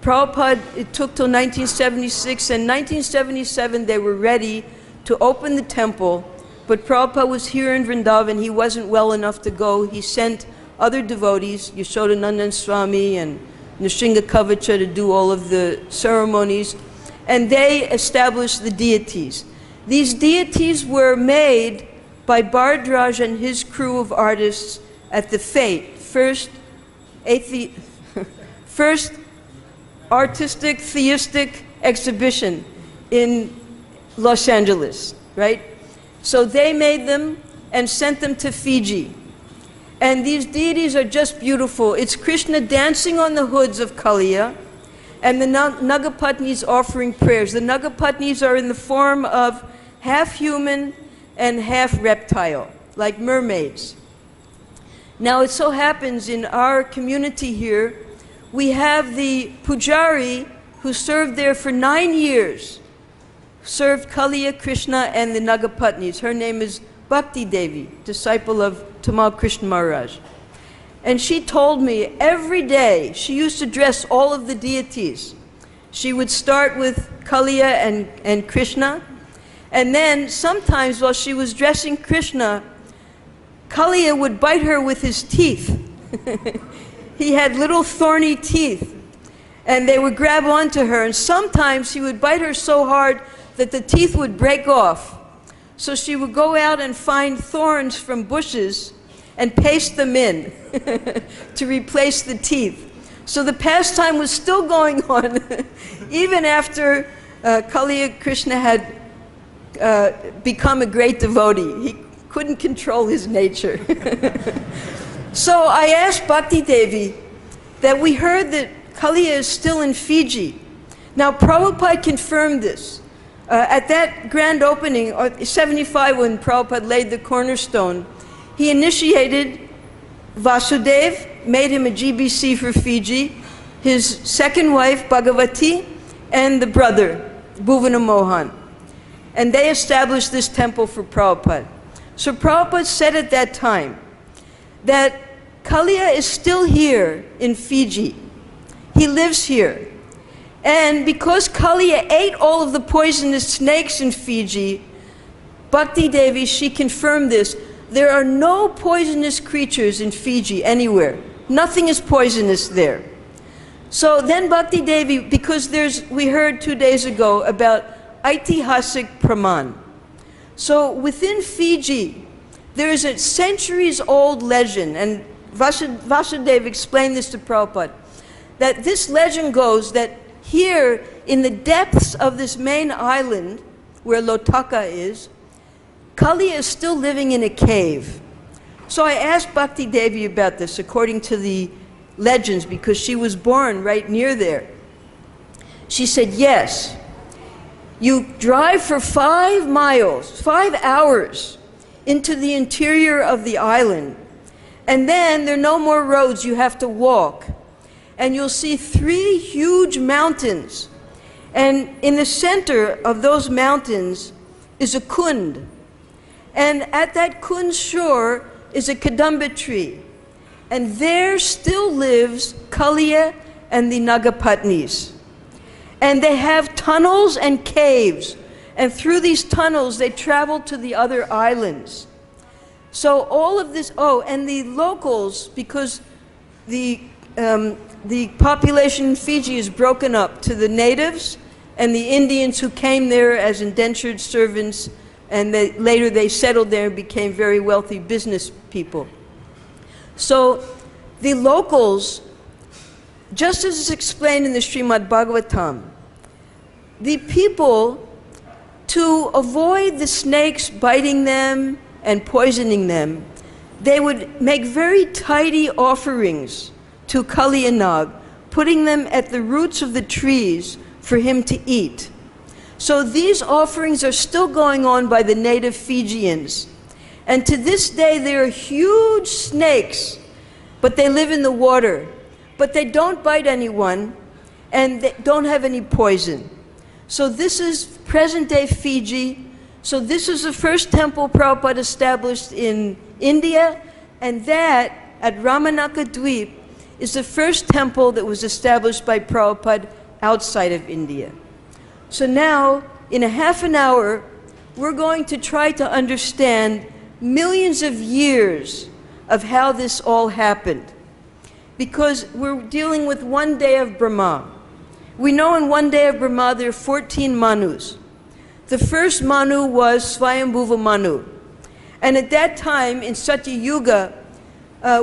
Prabhupada, it took till 1976, and 1977 they were ready to open the temple, but Prabhupada was here in Vrindavan, he wasn't well enough to go. He sent other devotees, Yashodanandan Swami and Nrsinga Kavacha, to do all of the ceremonies, and they established the deities. These deities were made by Bhardraj and his crew of artists at the FATE, first artistic theistic exhibition in Los Angeles, right? So they made them and sent them to Fiji. And these deities are just beautiful. It's Krishna dancing on the hoods of Kaliya, and the Nagapatnis offering prayers. The Nagapatnis are in the form of half human and half reptile, like mermaids. Now it so happens in our community here, we have the Pujari who served there for 9 years, served Kaliya Krishna and the Nagapatnis. Her name is Bhakti Devi, disciple of Tamal Krishna Maharaj. And she told me every day she used to dress all of the deities. She would start with Kaliya and Krishna, and then sometimes while she was dressing Krishna, Kaliya would bite her with his teeth. He had little thorny teeth, and they would grab onto her, and sometimes he would bite her so hard that the teeth would break off. So she would go out and find thorns from bushes and paste them in to replace the teeth. So the pastime was still going on even after Kaliya Krishna had become a great devotee. He couldn't control his nature. So I asked Bhakti Devi that we heard that Kaliya is still in Fiji. Now Prabhupada confirmed this. At that grand opening, 75, when Prabhupada laid the cornerstone, he initiated Vasudev, made him a GBC for Fiji, his second wife, Bhagavati, and the brother, Bhuvana Mohan. And they established this temple for Prabhupada. So Prabhupada said at that time that Kaliya is still here in Fiji. He lives here. And because Kaliya ate all of the poisonous snakes in Fiji, Bhakti Devi, she confirmed this. There are no poisonous creatures in Fiji anywhere. Nothing is poisonous there. So then Bhakti Devi, because we heard 2 days ago about Aitihasik Praman. So within Fiji, there is a centuries-old legend, and Vasudeva explained this to Prabhupada, that this legend goes that here in the depths of this main island, where Lotaka is, Kaliya is still living in a cave. So I asked Bhakti Devi about this according to the legends, because she was born right near there. She said, yes, you drive for 5 miles, 5 hours into the interior of the island, and then there are no more roads, you have to walk. And you'll see 3 huge mountains. And in the center of those mountains is a kund. And at that Kund shore is a Kadamba tree. And there still lives Kaliya and the Nagapatnis. And they have tunnels and caves. And through these tunnels, they travel to the other islands. So all of this, and the locals, because the population in Fiji is broken up to the natives and the Indians who came there as indentured servants, and later they settled there and became very wealthy business people. So the locals, just as is explained in the Srimad Bhagavatam, the people, to avoid the snakes biting them and poisoning them, they would make very tidy offerings to Kaliya Nag, putting them at the roots of the trees for him to eat. So these offerings are still going on by the native Fijians. And to this day, there are huge snakes, but they live in the water. But they don't bite anyone, and they don't have any poison. So this is present-day Fiji. So this is the first temple Prabhupada established in India, and that, at Ramanaka Dweep, is the first temple that was established by Prabhupada outside of India. So now, in a half an hour, we're going to try to understand millions of years of how this all happened. Because we're dealing with one day of Brahma. We know in one day of Brahma there are 14 Manus. The first Manu was Swayambhuva Manu. And at that time, in Satya Yuga,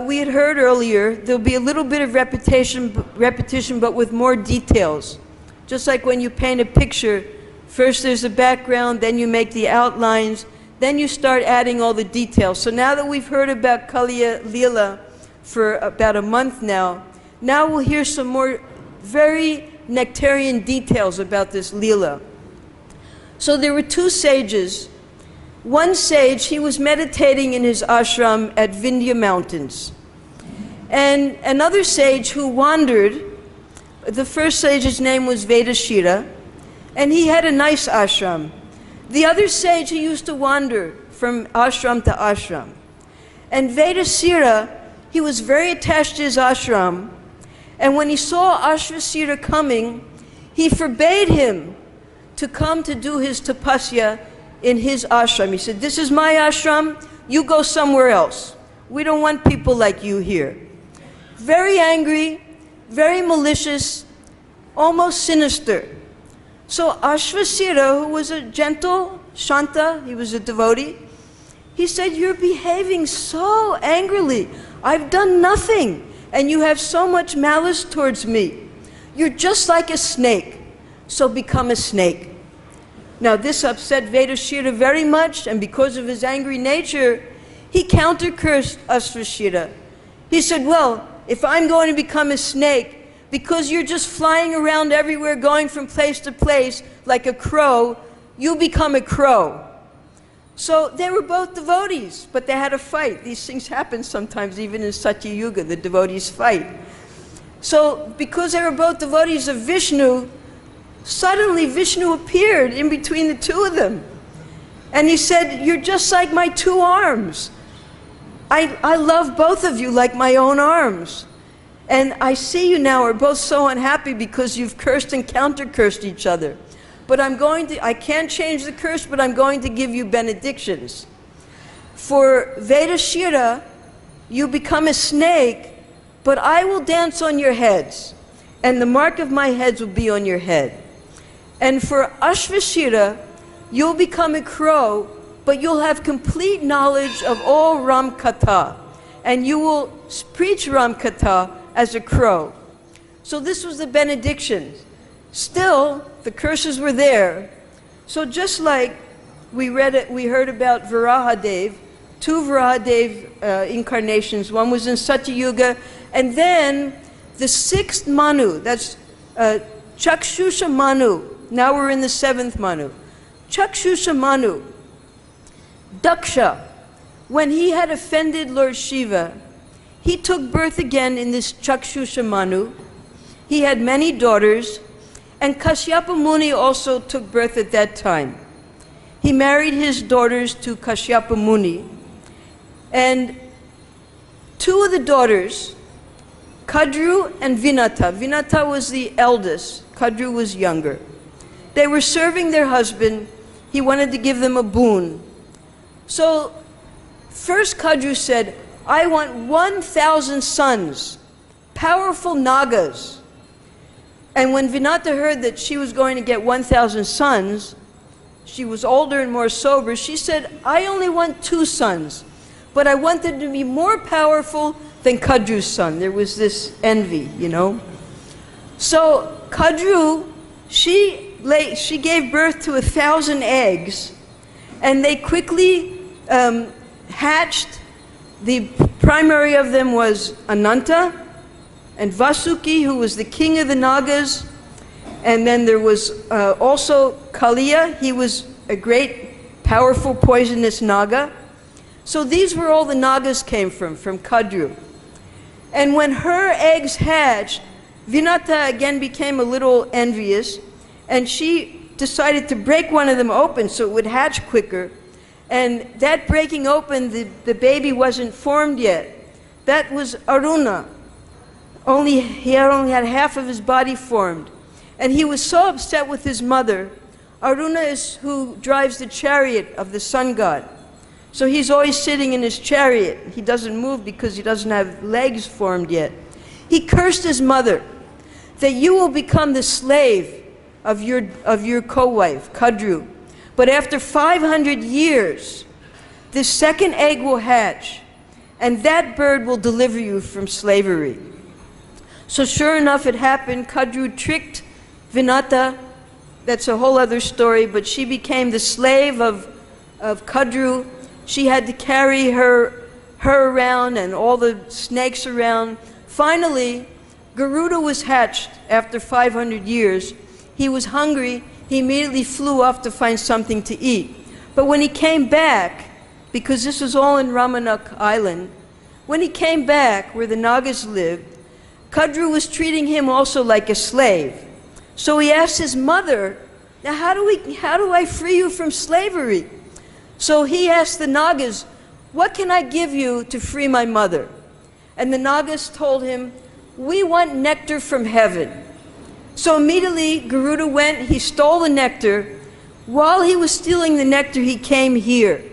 we had heard earlier, there'll be a little bit of repetition, but with more details. Just like when you paint a picture, first there's a background, then you make the outlines, then you start adding all the details. So now that we've heard about Kaliya Leela for about a month now we'll hear some more very nectarian details about this Leela. So there were two sages. One sage, he was meditating in his ashram at Vindhya Mountains. And another sage who wandered, the first sage's name was Vedashira, and he had a nice ashram. The other sage, he used to wander from ashram to ashram. And Vedashira, he was very attached to his ashram, and when he saw Ashvasira coming, he forbade him to come to do his tapasya in his ashram. He said, "This is my ashram, you go somewhere else. We don't want people like you here." Very angry, very malicious, almost sinister. So Ashvasira, who was a gentle, Shanta, he was a devotee, he said, "You're behaving so angrily. I've done nothing, and you have so much malice towards me. You're just like a snake, so become a snake." Now this upset Vedashira very much, and because of his angry nature, he counter-cursed Ashvasira. He said, "Well, if I'm going to become a snake, because you're just flying around everywhere, going from place to place like a crow, you become a crow." So they were both devotees, but they had a fight. These things happen sometimes, even in Satya Yuga, the devotees fight. So because they were both devotees of Vishnu, suddenly Vishnu appeared in between the two of them. And he said, "You're just like my two arms. I love both of you like my own arms. And I see you now are both so unhappy because you've cursed and counter-cursed each other. But I can't change the curse, but I'm going to give you benedictions. For Vedashira, you become a snake, but I will dance on your heads, and the mark of my heads will be on your head. And for Ashvasira, you'll become a crow, but you'll have complete knowledge of all Ram Katha, and you will preach Ram Katha as a crow." So this was the benediction. Still, the curses were there. So just like we heard about Varahadev, two Varahadev incarnations. One was in Satya Yuga, and then the sixth Manu, that's Chakshusha Manu. Now we're in the seventh Manu. Chakshusha Manu, Daksha, when he had offended Lord Shiva, he took birth again in this Chakshusha Manu. He had many daughters, and Kashyapa Muni also took birth at that time. he married his daughters to Kashyapa Muni. And two of the daughters, Kadru and Vinata. Vinata was the eldest, Kadru was younger. They were serving their husband. He wanted to give them a boon. So first Kadru said, I want 1,000 sons, powerful Nagas. And when Vinata heard that she was going to get 1,000 sons, she was older and more sober, she said, I only want 2 sons, but I want them to be more powerful than Kadru's son. There was this envy, you know. So Kadru, she gave birth to 1,000 eggs, and they quickly hatched. The primary of them was Ananta, and Vasuki, who was the king of the Nagas, and then there was also Kaliya. He was a great, powerful, poisonous Naga. So these were all the Nagas came from Kadru. And when her eggs hatched, Vinata again became a little envious, and she decided to break one of them open so it would hatch quicker. And that breaking open, the baby wasn't formed yet. That was Aruna. He only had half of his body formed. And he was so upset with his mother. Aruna is who drives the chariot of the sun god. So he's always sitting in his chariot. He doesn't move because he doesn't have legs formed yet. He cursed his mother that you will become the slave of your co-wife, Kadru. But after 500 years, the second egg will hatch, and that bird will deliver you from slavery. So sure enough, it happened. Kadru tricked Vinata. That's a whole other story, but she became the slave of Kadru. She had to carry her around and all the snakes around. Finally, Garuda was hatched after 500 years. He was hungry. He immediately flew off to find something to eat. But when he came back, because this was all in Ramanak Island, when he came back where the Nagas lived, Kadru was treating him also like a slave. So he asked his mother, now how do I free you from slavery? So he asked the Nagas, what can I give you to free my mother? And the Nagas told him, we want nectar from heaven. So immediately Garuda went, he stole the nectar. While he was stealing the nectar, he came here.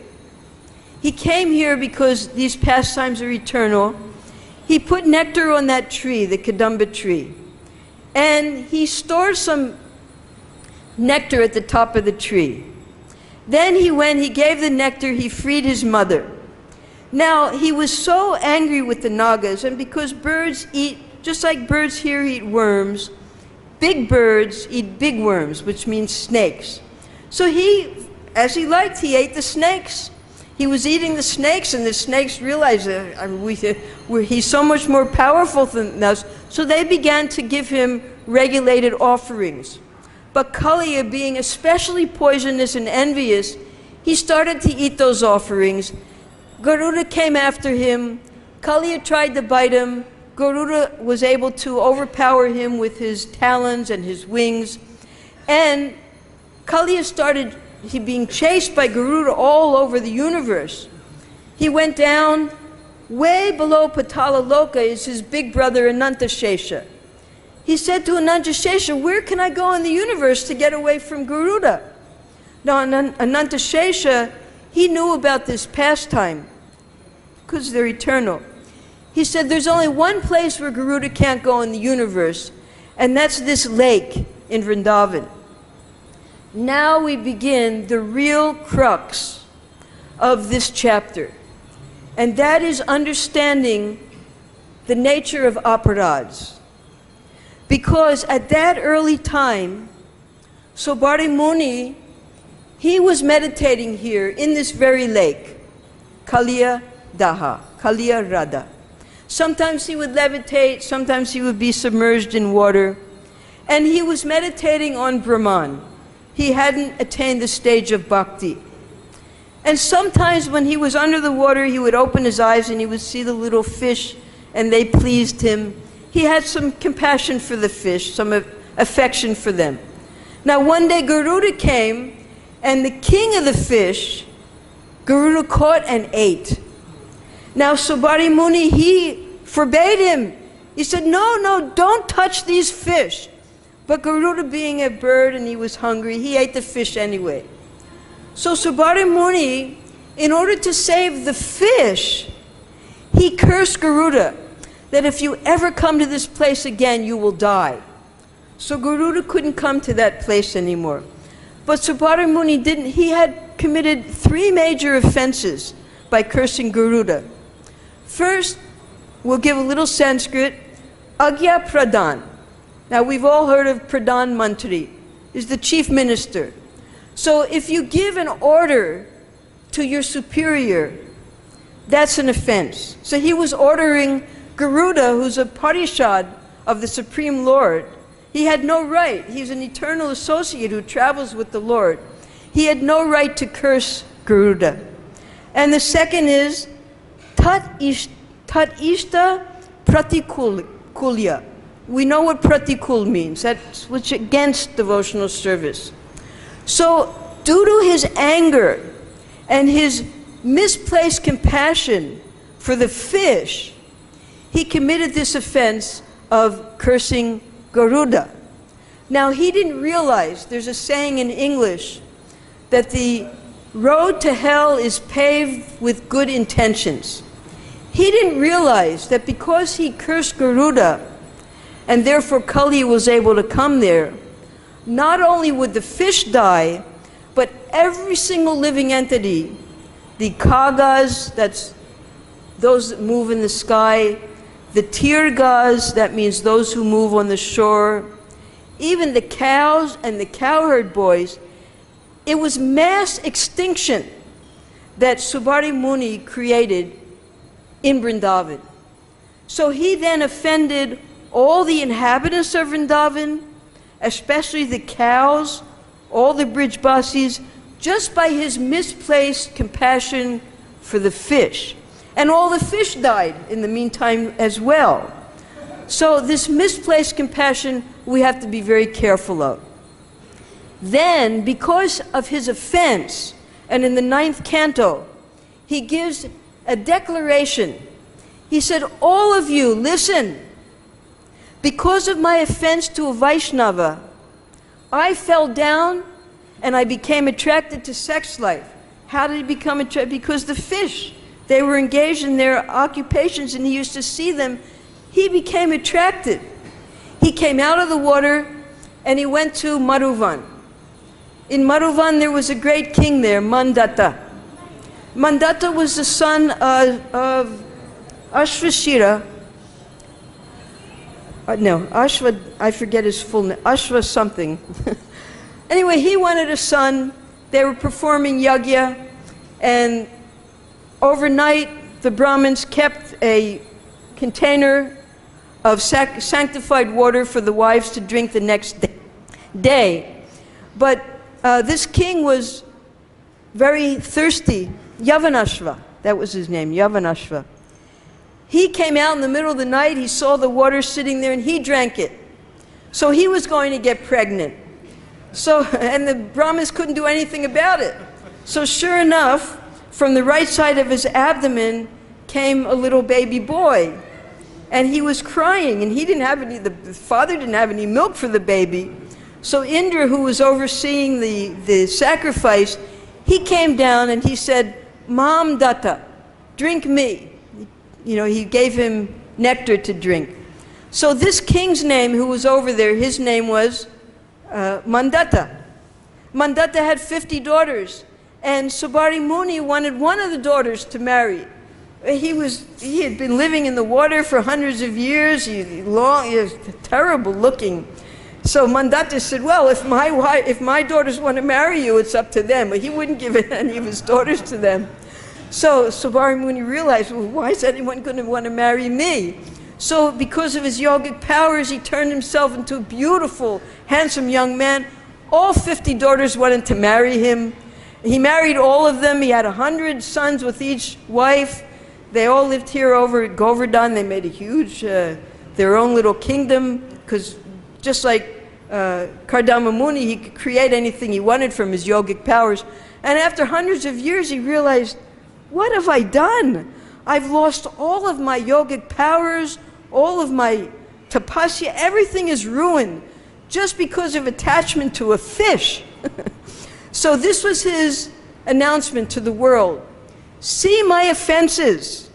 He came here because these pastimes are eternal. He put nectar on that tree, the Kadamba tree. And he stored some nectar at the top of the tree. Then he gave the nectar, he freed his mother. Now, he was so angry with the Nagas, and because birds eat, just like birds here eat worms, big birds eat big worms, which means snakes. So he, as he liked, he ate the snakes. He was eating the snakes, and the snakes realized he's so much more powerful than us, so they began to give him regulated offerings. But Kaliya, being especially poisonous and envious, he started to eat those offerings. Garuda came after him. Kaliya tried to bite him. Garuda was able to overpower him with his talons and his wings. And Kaliya started being chased by Garuda all over the universe. He went down way below Patala Loka is his big brother Anantashesha. He said to Anantashesha, where can I go in the universe to get away from Garuda? Now Anantashesha, he knew about this pastime because they're eternal. He said there's only one place where Garuda can't go in the universe, and that's this lake in Vrindavan. Now we begin the real crux of this chapter, and that is understanding the nature of aparads. Because at that early time, Sobari Muni, he was meditating here in this very lake, Kaliya Daha, Kaliya Radha. Sometimes he would levitate, sometimes he would be submerged in water, and he was meditating on Brahman. He hadn't attained the stage of bhakti. And sometimes when he was under the water, he would open his eyes and he would see the little fish, and they pleased him. He had some compassion for the fish, some affection for them. Now one day Garuda came, And the king of the fish, Garuda caught and ate. Now Subari Muni, he forbade him. He said, no, don't touch these fish. But Garuda, being a bird and he was hungry, he ate the fish anyway. So Subari Muni, in order to save the fish, he cursed Garuda that if you ever come to this place again, you will die. So Garuda couldn't come to that place anymore. But Subari Muni didn't. He had committed 3 major offenses by cursing Garuda. First, we'll give a little Sanskrit, Agya Pradhan. Now we've all heard of Pradhan Mantri, is the chief minister. So if you give an order to your superior, that's an offense. So he was ordering Garuda, who's a parishad of the Supreme Lord. He had no right. He's an eternal associate who travels with the Lord. He had no right to curse Garuda. And the second is Tat Ishta Pratikulya. We know what pratikul means. That's which against devotional service. So due to his anger and his misplaced compassion for the fish, he committed this offense of cursing Garuda. Now he didn't realize, there's a saying in English, that the road to hell is paved with good intentions. He didn't realize that because he cursed Garuda, and therefore Kali was able to come there, not only would the fish die, but every single living entity, the kagas, that's those that move in the sky, the tirgas, that means those who move on the shore, even the cows and the cowherd boys, it was mass extinction that Subari Muni created in Vrindavan. So he then offended all the inhabitants of Vrindavan, especially the cows, all the Brijbasis, just by his misplaced compassion for the fish. And all the fish died in the meantime as well. So this misplaced compassion we have to be very careful of. Then, because of his offense, and in the 9th canto, he gives a declaration. He said, all of you, listen, because of my offense to a Vaishnava, I fell down and I became attracted to sex life. How did he become attracted? Because the fish, they were engaged in their occupations and he used to see them. He became attracted. He came out of the water and he went to Madhuvan. In Madhuvan there was a great king there, Mandatta. Mandatta was the son of Ashvashira. I forget his full name, Ashva something. Anyway, he wanted a son. They were performing yagya, and overnight the Brahmins kept a container of sanctified water for the wives to drink the next day. But this king was very thirsty. Yavanashva, that was his name, Yavanashva. He came out in the middle of the night, he saw the water sitting there and he drank it. So he was going to get pregnant. So, and the Brahmins couldn't do anything about it. So sure enough, from the right side of his abdomen came a little baby boy. And he was crying, and he didn't have any, the father didn't have any milk for the baby. So Indra, who was overseeing the sacrifice, he came down and he said, Mam Datta, drink me. You know, he gave him nectar to drink. So this king's name, who was over there, his name was Mandatta. Mandatta had 50 daughters, and Subari Muni wanted one of the daughters to marry. He had been living in the water for hundreds of years. He was terrible looking. So Mandatta said, well, if my daughters want to marry you, it's up to them. But he wouldn't give any of his daughters to them. So Subari Muni realized, well, why is anyone going to want to marry me? So because of his yogic powers, he turned himself into a beautiful, handsome young man. All 50 daughters wanted to marry him. He married all of them. He had 100 sons with each wife. They all lived here over at Govardhan. They made a huge, their own little kingdom, because just like Kardama Muni, he could create anything he wanted from his yogic powers. And after hundreds of years, he realized, what have I done? I've lost all of my yogic powers, all of my tapasya, everything is ruined just because of attachment to a fish. So this was his announcement to the world. See my offenses.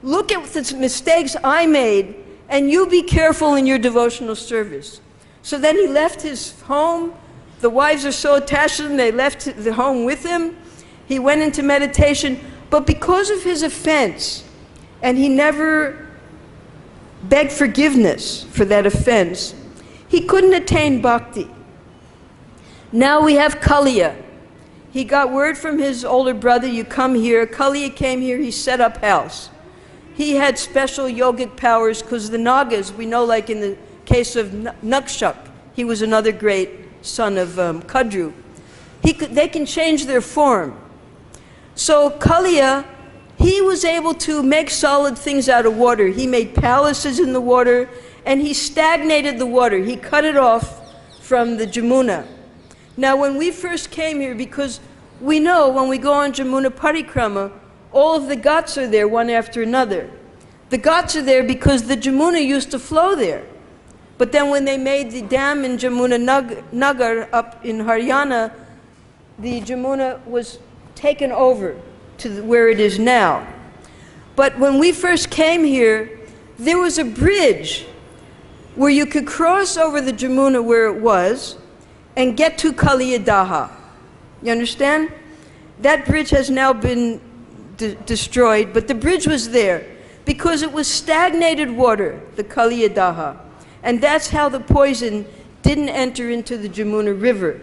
Look at the mistakes I made, and you be careful in your devotional service. So then he left his home. The wives are so attached to him, they left the home with him. He went into meditation, but because of his offense, and he never begged forgiveness for that offense, he couldn't attain bhakti. Now we have Kaliya. He got word from his older brother, you come here. Kaliya came here, he set up house. He had special yogic powers because the Nagas, we know, like in the case of Nakshak, he was another great son of Kadru. They can change their form. So Kaliya, he was able to make solid things out of water. He made palaces in the water, and he stagnated the water. He cut it off from the Jamuna. Now when we first came here, because we know when we go on Jamuna Parikrama, all of the ghats are there one after another. The ghats are there because the Jamuna used to flow there. But then when they made the dam in Jamuna Nagar up in Haryana, the Jamuna was taken over to where it is now. But when we first came here, there was a bridge where you could cross over the Jamuna where it was and get to Kaliyadaha. You understand? That bridge has now been destroyed, but the bridge was there because it was stagnated water, the Kaliyadaha. And that's how the poison didn't enter into the Jamuna River.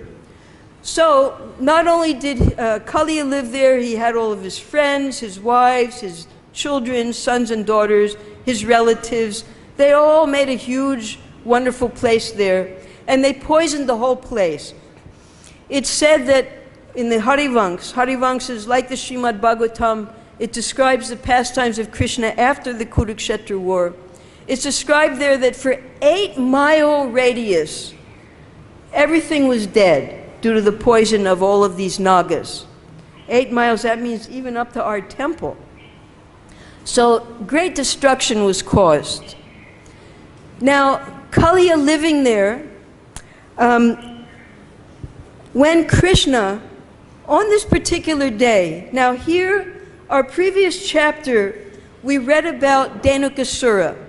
So not only did Kaliya live there, he had all of his friends, his wives, his children, sons and daughters, his relatives. They all made a huge, wonderful place there, and they poisoned the whole place. It's said that in the Harivansh is like the Srimad Bhagavatam. It describes the pastimes of Krishna after the Kurukshetra war. It's described there that for 8-mile radius, everything was dead due to the poison of all of these Nagas. 8 miles, that means even up to our temple. So great destruction was caused. Now, Kaliya living there, when Krishna, on this particular day, now here, our previous chapter, we read about Dhenukasura.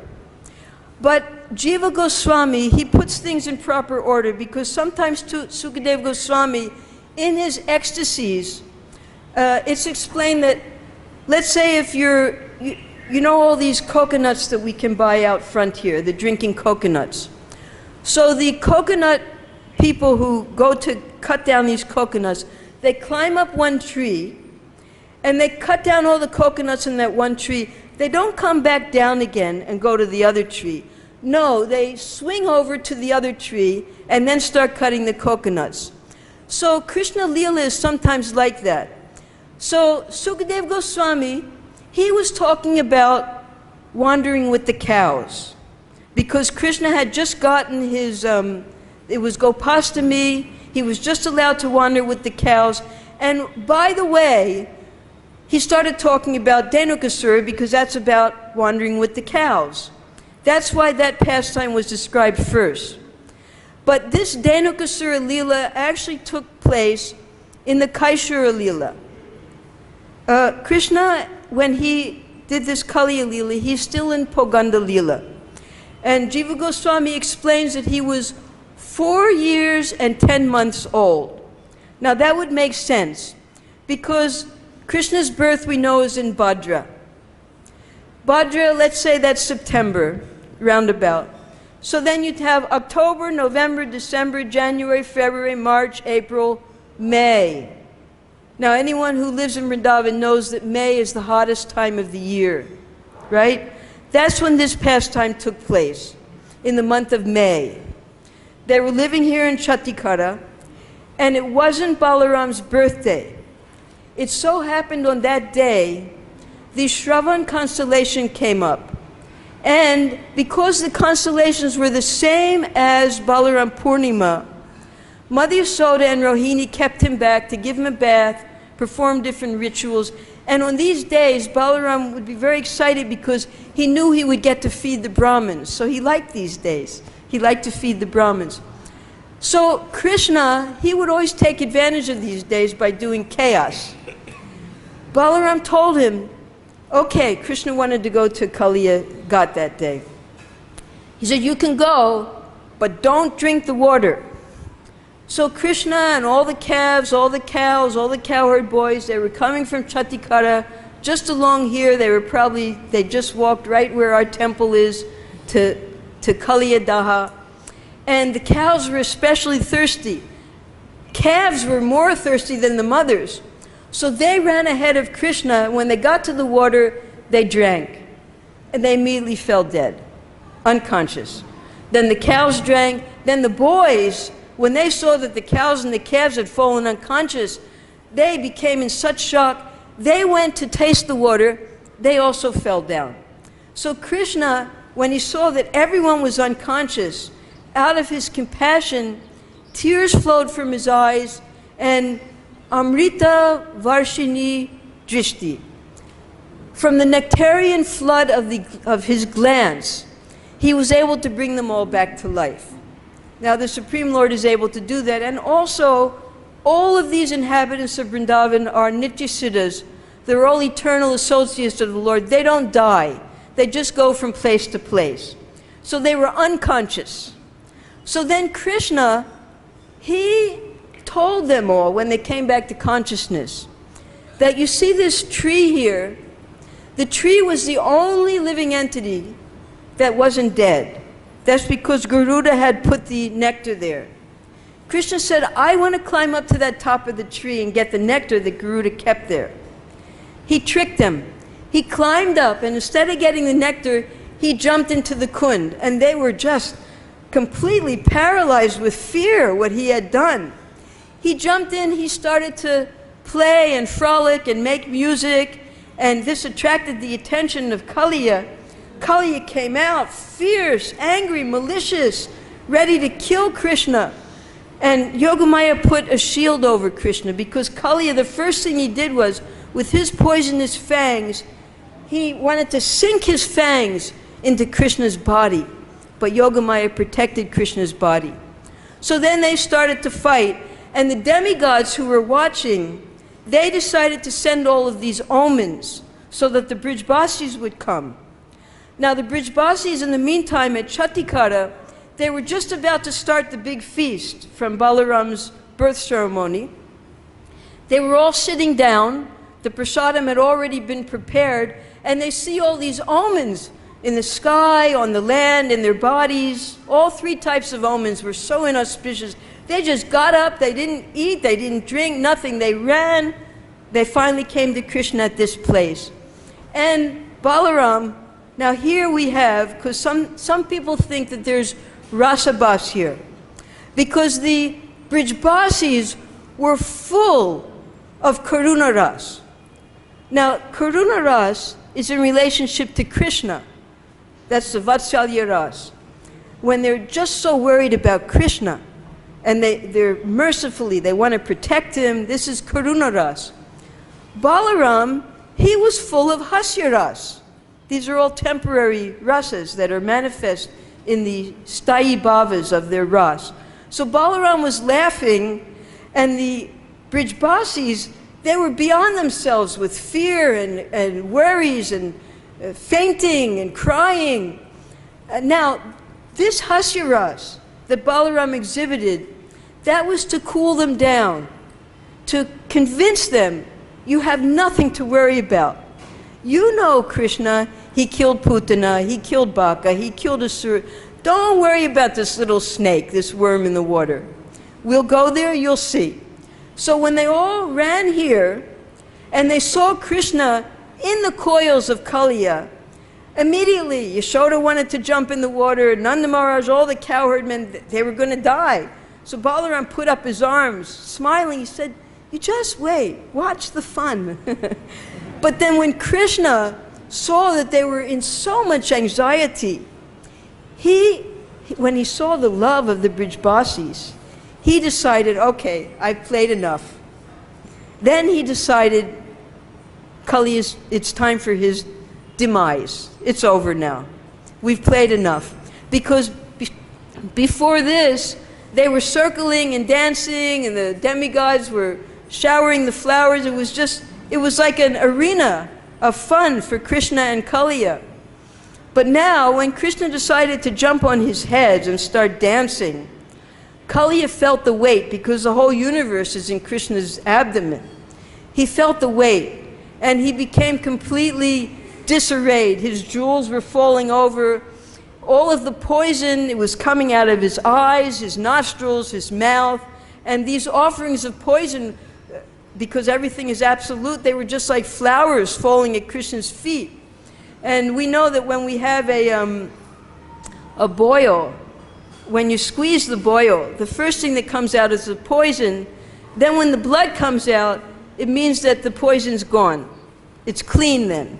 But Jiva Goswami, he puts things in proper order because sometimes Sukadeva Goswami, in his ecstasies, it's explained that, let's say if you know all these coconuts that we can buy out front here, the drinking coconuts. So the coconut people who go to cut down these coconuts, they climb up one tree and they cut down all the coconuts in that one tree. They don't come back down again and go to the other tree. No, they swing over to the other tree and then start cutting the coconuts. So Krishna Leela is sometimes like that. So Sukadeva Goswami, he was talking about wandering with the cows. Because Krishna had just gotten his, it was Gopastami, he was just allowed to wander with the cows. And by the way, he started talking about Dhenukasura because that's about wandering with the cows. That's why that pastime was described first. But this Dhenukasura Leela actually took place in the Kaishura Leela. Krishna, when he did this Kaliya Leela, he's still in Poganda Leela. And Jiva Goswami explains that he was 4 years and 10 months old. Now that would make sense because Krishna's birth we know is in Bhadra. Bhadra, let's say that's September, roundabout. So then you'd have October, November, December, January, February, March, April, May. Now anyone who lives in Vrindavan knows that May is the hottest time of the year, right? That's when this pastime took place, in the month of May. They were living here in Chatikara, and it wasn't Balaram's birthday. It so happened on that day, the Shravan constellation came up. And because the constellations were the same as Balaram Purnima, Mother Yasoda and Rohini kept him back to give him a bath, perform different rituals. And on these days, Balaram would be very excited because he knew he would get to feed the Brahmins. So he liked these days. He liked to feed the Brahmins. So Krishna, he would always take advantage of these days by doing chaos. Balaram told him, okay, Krishna wanted to go to Kaliya Ghat that day. He said, you can go, but don't drink the water. So Krishna and all the calves, all the cows, all the cowherd boys, they were coming from Chatikara, just along here. They just walked right where our temple is to Kaliya Daha. And the cows were especially thirsty. Calves were more thirsty than the mothers. So they ran ahead of Krishna. When they got to the water, they drank. And they immediately fell dead, unconscious. Then the cows drank. Then the boys, when they saw that the cows and the calves had fallen unconscious, they became in such shock. They went to taste the water. They also fell down. So Krishna, when he saw that everyone was unconscious, out of his compassion, tears flowed from his eyes, and Amrita Varshini Drishti. From the nectarian flood of his glands, he was able to bring them all back to life. Now the Supreme Lord is able to do that, and also all of these inhabitants of Vrindavan are Nityasiddhas. They're all eternal associates of the Lord. They don't die. They just go from place to place. So they were unconscious. So then Krishna, he told them all when they came back to consciousness that you see this tree here, the tree was the only living entity that wasn't dead. That's because Garuda had put the nectar there. Krishna said, I want to climb up to that top of the tree and get the nectar that Garuda kept there. He tricked them. He climbed up, and instead of getting the nectar, he jumped into the kund, and they were just completely paralyzed with fear what he had done. He jumped in, he started to play and frolic and make music, and this attracted the attention of Kaliya. Kaliya came out fierce, angry, malicious, ready to kill Krishna. And Yogamaya put a shield over Krishna because Kaliya, the first thing he did was, with his poisonous fangs, he wanted to sink his fangs into Krishna's body. But Yogamaya protected Krishna's body. So then they started to fight, and the demigods who were watching, they decided to send all of these omens so that the Brijbasis would come. Now the Brijbasis, in the meantime, at Chatikara, they were just about to start the big feast from Balaram's birth ceremony. They were all sitting down. The prasadam had already been prepared, and they see all these omens in the sky, on the land, in their bodies. All three types of omens were so inauspicious. They just got up, they didn't eat, they didn't drink, nothing. They ran. They finally came to Krishna at this place. And Balaram, now here we have, because some people think that there's rasabas here, because the Brijbasis were full of Karuna Ras. Now, Karuna Ras is in relationship to Krishna. That's the Vatsalya Ras. When they're just so worried about Krishna, and they're mercifully, they want to protect him, this is Karuna Ras. Balaram, he was full of Hasya Ras. These are all temporary rasas that are manifest in the sthayi bhavas of their ras. So Balaram was laughing, and the Brijbasis, they were beyond themselves with fear and worries and fainting and crying. Now, this Hasya Ras that Balaram exhibited, that was to cool them down, to convince them, you have nothing to worry about. You know Krishna, he killed Putana, he killed Baka, he killed Asura. Don't worry about this little snake, this worm in the water. We'll go there, you'll see. So when they all ran here, and they saw Krishna in the coils of Kaliya, immediately Yashoda wanted to jump in the water, Nanda Maharaj, all the cowherd men, they were going to die. So Balaram put up his arms, smiling, he said, you just wait, watch the fun. But then when Krishna saw that they were in so much anxiety. When he saw the love of the Brijbasis, he decided, okay, I've played enough. Then he decided, Kali, it's time for his demise. It's over now. We've played enough. Because before this, they were circling and dancing, and the demigods were showering the flowers. It was like an arena of fun for Krishna and Kaliya. But now, when Krishna decided to jump on his head and start dancing, Kaliya felt the weight, because the whole universe is in Krishna's abdomen. He felt the weight, and he became completely disarrayed. His jewels were falling over. All of the poison, it was coming out of his eyes, his nostrils, his mouth. And these offerings of poison, because everything is absolute, they were just like flowers falling at Krishna's feet. And we know that when we have a boil, when you squeeze the boil, the first thing that comes out is the poison. Then when the blood comes out, it means that the poison's gone. It's clean then.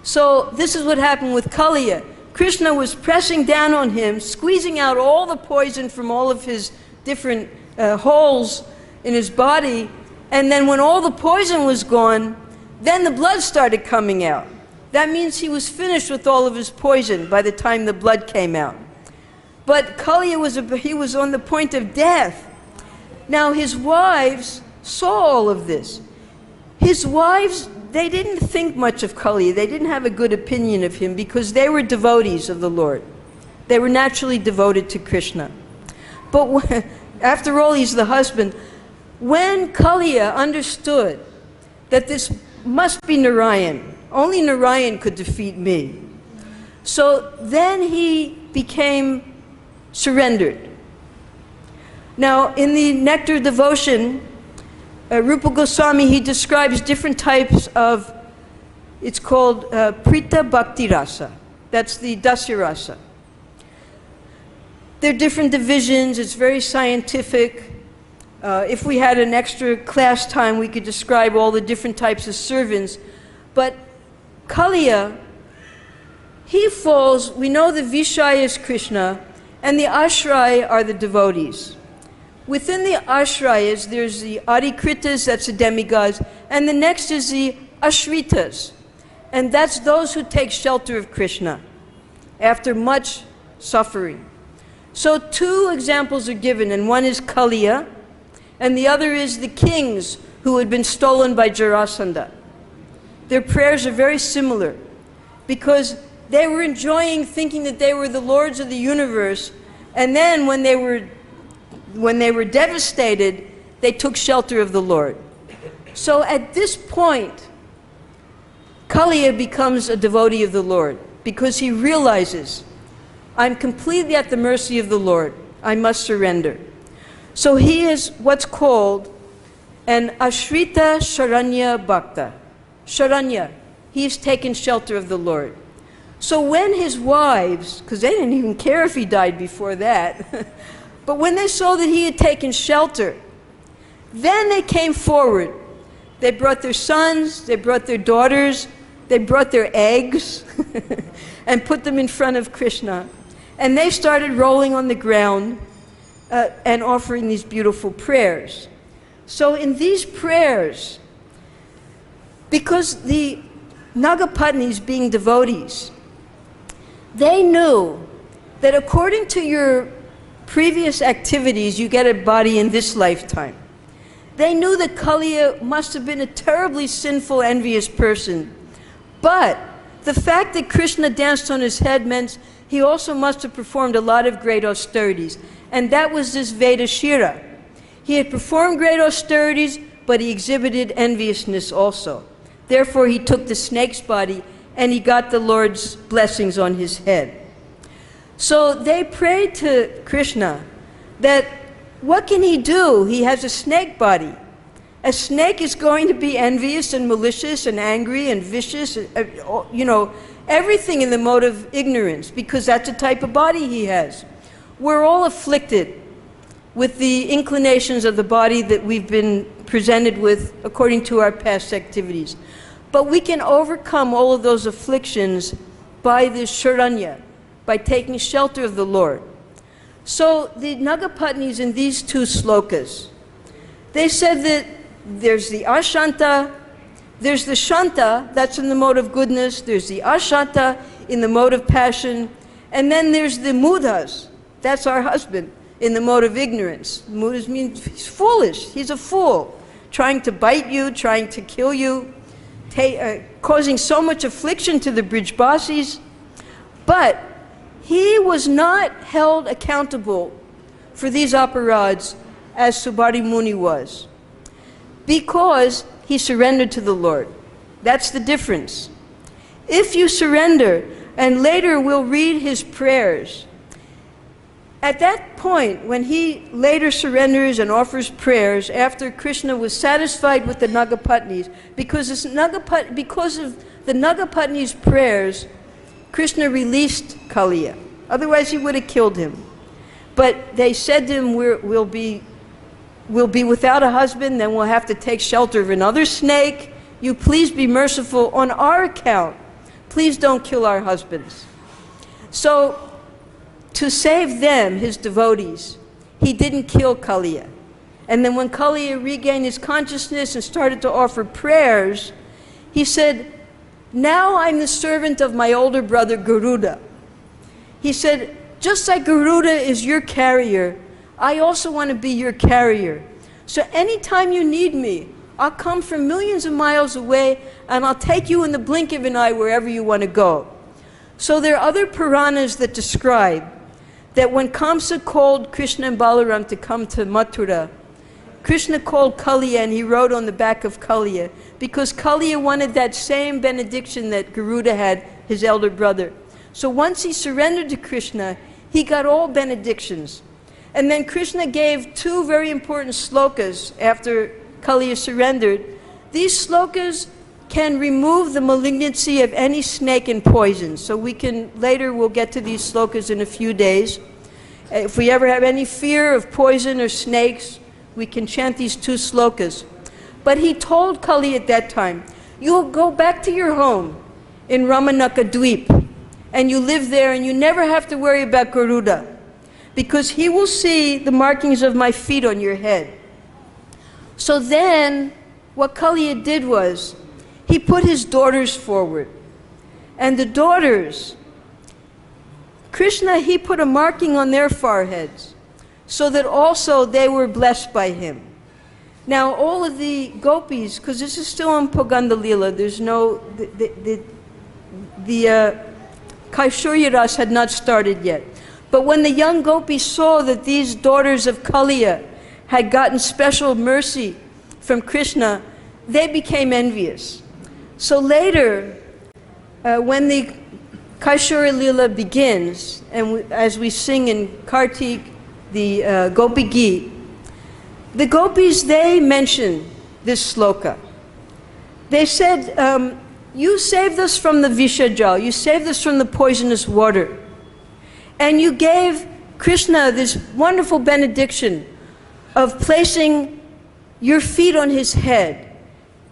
So this is what happened with Kaliya. Krishna was pressing down on him, squeezing out all the poison from all of his different holes in his body. And then when all the poison was gone, then the blood started coming out. That means he was finished with all of his poison by the time the blood came out. But Kaliya was on the point of death. Now his wives saw all of this. His wives, they didn't think much of Kaliya. They didn't have a good opinion of him because they were devotees of the Lord. They were naturally devoted to Krishna. But after all, he's the husband. When Kaliya understood that this must be Narayan, only Narayan could defeat me. So then he became surrendered. Now, in the Nectar Devotion, Rupa Goswami, he describes different types of, it's called Prita Bhakti Rasa. That's the Dasya Rasa. There are different divisions, it's very scientific. If we had an extra class time, we could describe all the different types of servants. But Kaliya, he falls, we know the Vishaya is Krishna, and the Ashraya are the devotees. Within the Ashrayas, there's the Adikritas, that's the demigods, and the next is the Ashritas, and that's those who take shelter of Krishna after much suffering. So two examples are given, and one is Kaliya, and the other is the kings who had been stolen by Jarasandha. Their prayers are very similar, because they were enjoying thinking that they were the lords of the universe, and then when they were devastated, they took shelter of the Lord. So at this point, Kaliya becomes a devotee of the Lord, because he realizes, I'm completely at the mercy of the Lord. I must surrender. So he is what's called an Ashrita Sharanya Bhakta. Sharanya, he's taken shelter of the Lord. So when his wives, because they didn't even care if he died before that, but when they saw that he had taken shelter, then they came forward. They brought their sons, they brought their daughters, they brought their eggs, and put them in front of Krishna. And they started rolling on the ground and offering these beautiful prayers. So in these prayers, because the Nagapatnis being devotees, they knew that according to your previous activities, you get a body in this lifetime. They knew that Kaliya must have been a terribly sinful, envious person. But the fact that Krishna danced on his head meant he also must have performed a lot of great austerities. And that was this Vedashira. He had performed great austerities, but he exhibited enviousness also. Therefore, he took the snake's body and he got the Lord's blessings on his head. So they prayed to Krishna that what can he do? He has a snake body. A snake is going to be envious and malicious and angry and vicious, everything in the mode of ignorance, because that's the type of body he has. We're all afflicted with the inclinations of the body that we've been presented with according to our past activities. But we can overcome all of those afflictions by this Sharanya, by taking shelter of the Lord. So the Nagapatnis in these two slokas, they said that there's the Ashanta, there's the Shanta, that's in the mode of goodness, there's the Ashanta in the mode of passion, and then there's the Mudhas, that's our husband, in the mode of ignorance. Mudhas means he's foolish, he's a fool, trying to bite you, trying to kill you, causing so much affliction to the Brijbasis. But he was not held accountable for these aparads as Subhadhi Muni was, because he surrendered to the Lord. That's the difference. If you surrender, and later we'll read his prayers, at that point, when he later surrenders and offers prayers, after Krishna was satisfied with the Nagapatnis, because of the Nagapatnis' prayers, Krishna released Kaliya. Otherwise he would have killed him. But they said to him, we'll be without a husband, then we'll have to take shelter of another snake. You please be merciful on our account. Please don't kill our husbands. So, to save them, his devotees, he didn't kill Kaliya. And then when Kaliya regained his consciousness and started to offer prayers, he said, now I'm the servant of my older brother Garuda. He said, just like Garuda is your carrier, I also want to be your carrier. So anytime you need me, I'll come from millions of miles away and I'll take you in the blink of an eye wherever you want to go. So there are other Puranas that describe that when Kamsa called Krishna and Balaram to come to Mathura, Krishna called Kaliya and he rode on the back of Kaliya because Kaliya wanted that same benediction that Garuda had, his elder brother. So once he surrendered to Krishna, he got all benedictions. And then Krishna gave two very important slokas after Kaliya surrendered. These slokas can remove the malignancy of any snake and poison. So later we'll get to these slokas in a few days. If we ever have any fear of poison or snakes, we can chant these two slokas. But he told Kali at that time, you'll go back to your home in Ramanaka Dweep, and you live there and you never have to worry about Garuda, because he will see the markings of my feet on your head. So then, what Kaliya did was, he put his daughters forward. And the daughters, Krishna, he put a marking on their foreheads, so that also they were blessed by him. Now all of the gopis, because this is still on Poganda Lila, there's no, the Kaishurya Ras had not started yet. But when the young gopis saw that these daughters of Kaliya had gotten special mercy from Krishna, they became envious. So later, when the Kaishurya Lila begins, and as we sing in Kartik, the Gopi Geet, the gopis, they mention this sloka. They said, you saved us from the Vishajal, you saved us from the poisonous water. And you gave Krishna this wonderful benediction of placing your feet on his head.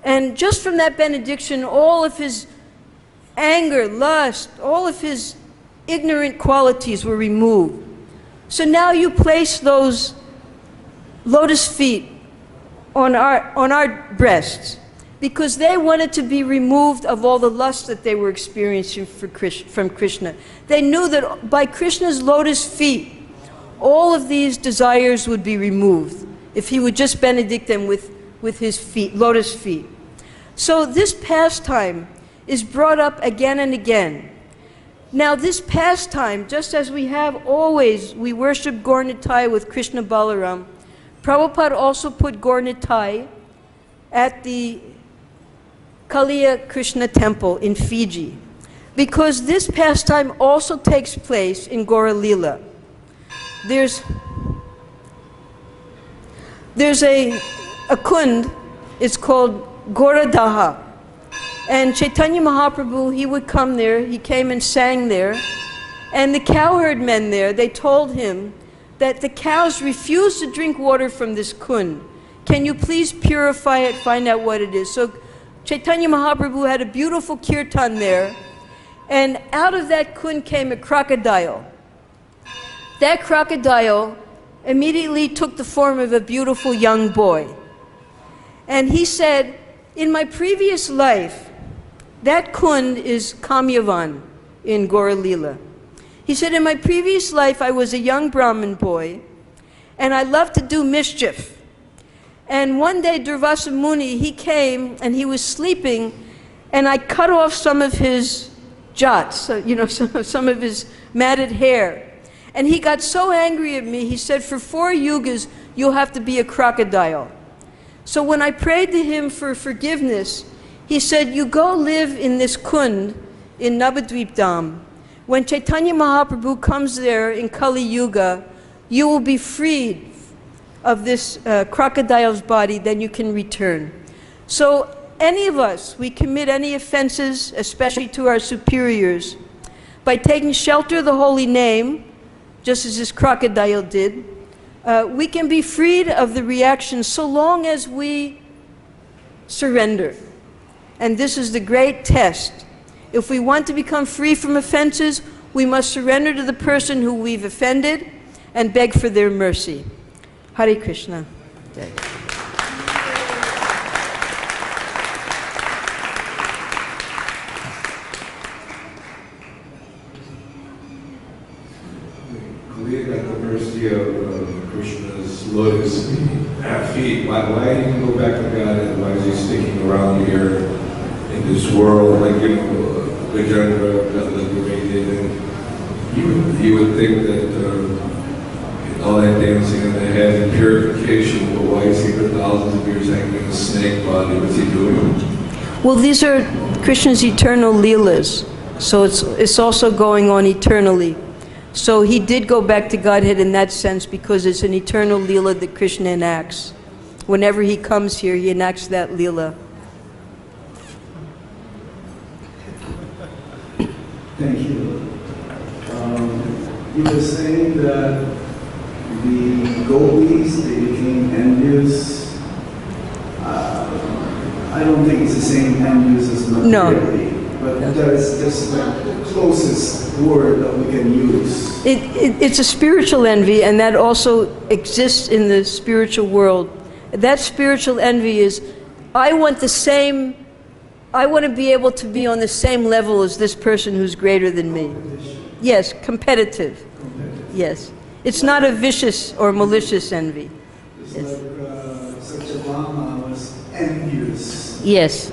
And just from that benediction, all of his anger, lust, all of his ignorant qualities were removed. So now you place those lotus feet on our breasts, because they wanted to be removed of all the lust that they were experiencing from Krishna. They knew that by Krishna's lotus feet, all of these desires would be removed if he would just benedict them with his feet, lotus feet. So this pastime is brought up again and again. Now this pastime, just as we have always, we worship Gaur Nitai with Krishna Balaram, Prabhupada also put Gaur Nitai at the Kaliya Krishna temple in Fiji, because this pastime also takes place in Gaura Lila. There's a kund, it's called Gauradaha. And Chaitanya Mahaprabhu, he would come there, he came and sang there. And the cowherd men there, they told him that the cows refuse to drink water from this kund. Can you please purify it, find out what it is? So Chaitanya Mahaprabhu had a beautiful kirtan there, and out of that kund came a crocodile. That crocodile immediately took the form of a beautiful young boy. And he said, in my previous life, that kund is Kamyavan in Gaura Lila. He said, in my previous life, I was a young Brahmin boy, and I loved to do mischief. And one day, Durvasa Muni, he came, and he was sleeping, and I cut off some of his jots, some of his matted hair. And he got so angry at me, he said, for 4 yugas, you'll have to be a crocodile. So when I prayed to him for forgiveness, he said, you go live in this kund in Navadvip Dham. When Chaitanya Mahaprabhu comes there in Kali Yuga, you will be freed of this crocodile's body, then you can return. So any of us, we commit any offenses, especially to our superiors, by taking shelter of the holy name, just as this crocodile did, we can be freed of the reaction so long as we surrender. And this is the great test. If we want to become free from offenses, we must surrender to the person who we've offended and beg for their mercy. Hare Krishna. Believe at the mercy of Krishna's lotus feet. Why did he go back to God, and why is he sticking around here in this world, like, Gajendra, like the way he did? And you would think that all that dancing in the head and purification, but why is he for thousands of years hanging in a snake body? What's he doing? Well, these are Krishna's eternal leelas, so it's also going on eternally. So he did go back to Godhead in that sense because it's an eternal leela that Krishna enacts. Whenever he comes here, he enacts that leela. Thank you. You were saying that the gopis, they became envious. I don't think it's the same envious as materially. No. But that is just the closest word that we can use. It's a spiritual envy, and that also exists in the spiritual world. That spiritual envy is, I want to be able to be on the same level as this person who's greater than me. Yes, competitive. Yes. It's not a vicious or malicious envy. It's yes. Like Satyabhama was envious. Yes.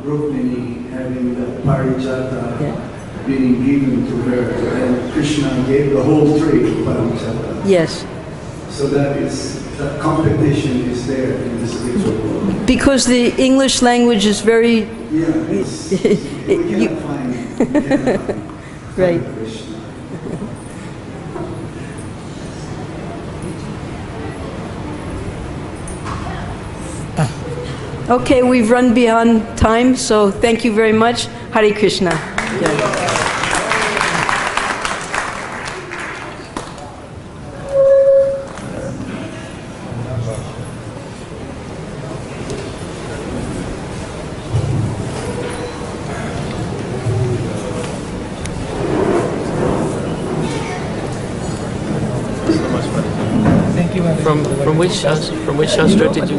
Rukmini having the parijata being given to her, and Krishna gave the whole tree to parijata. Yes. So that competition is there in the spiritual world. Because the English language is very... Yeah, we cannot find right. Krishna. Okay, we've run beyond time, so thank you very much. Hare Krishna. From which shastra did you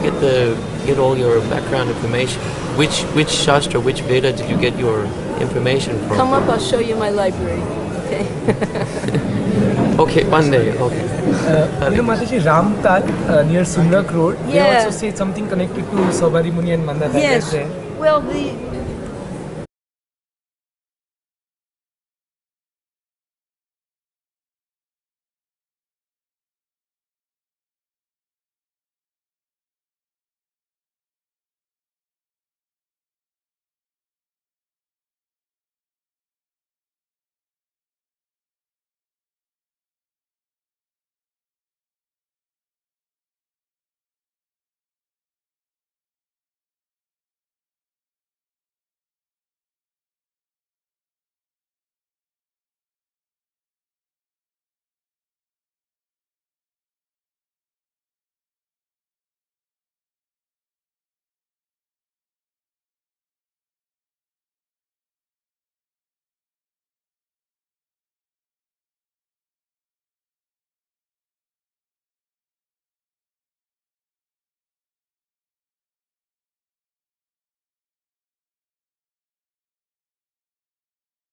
get all your background information? Which shastra, which Veda did you get your information from? Come up, I'll show you my library. Okay. Okay, one day. Okay. Mataji, Ramtal near Sumrak Road. They also say something connected to Saubhari Muni and Mandana. Yes. Well,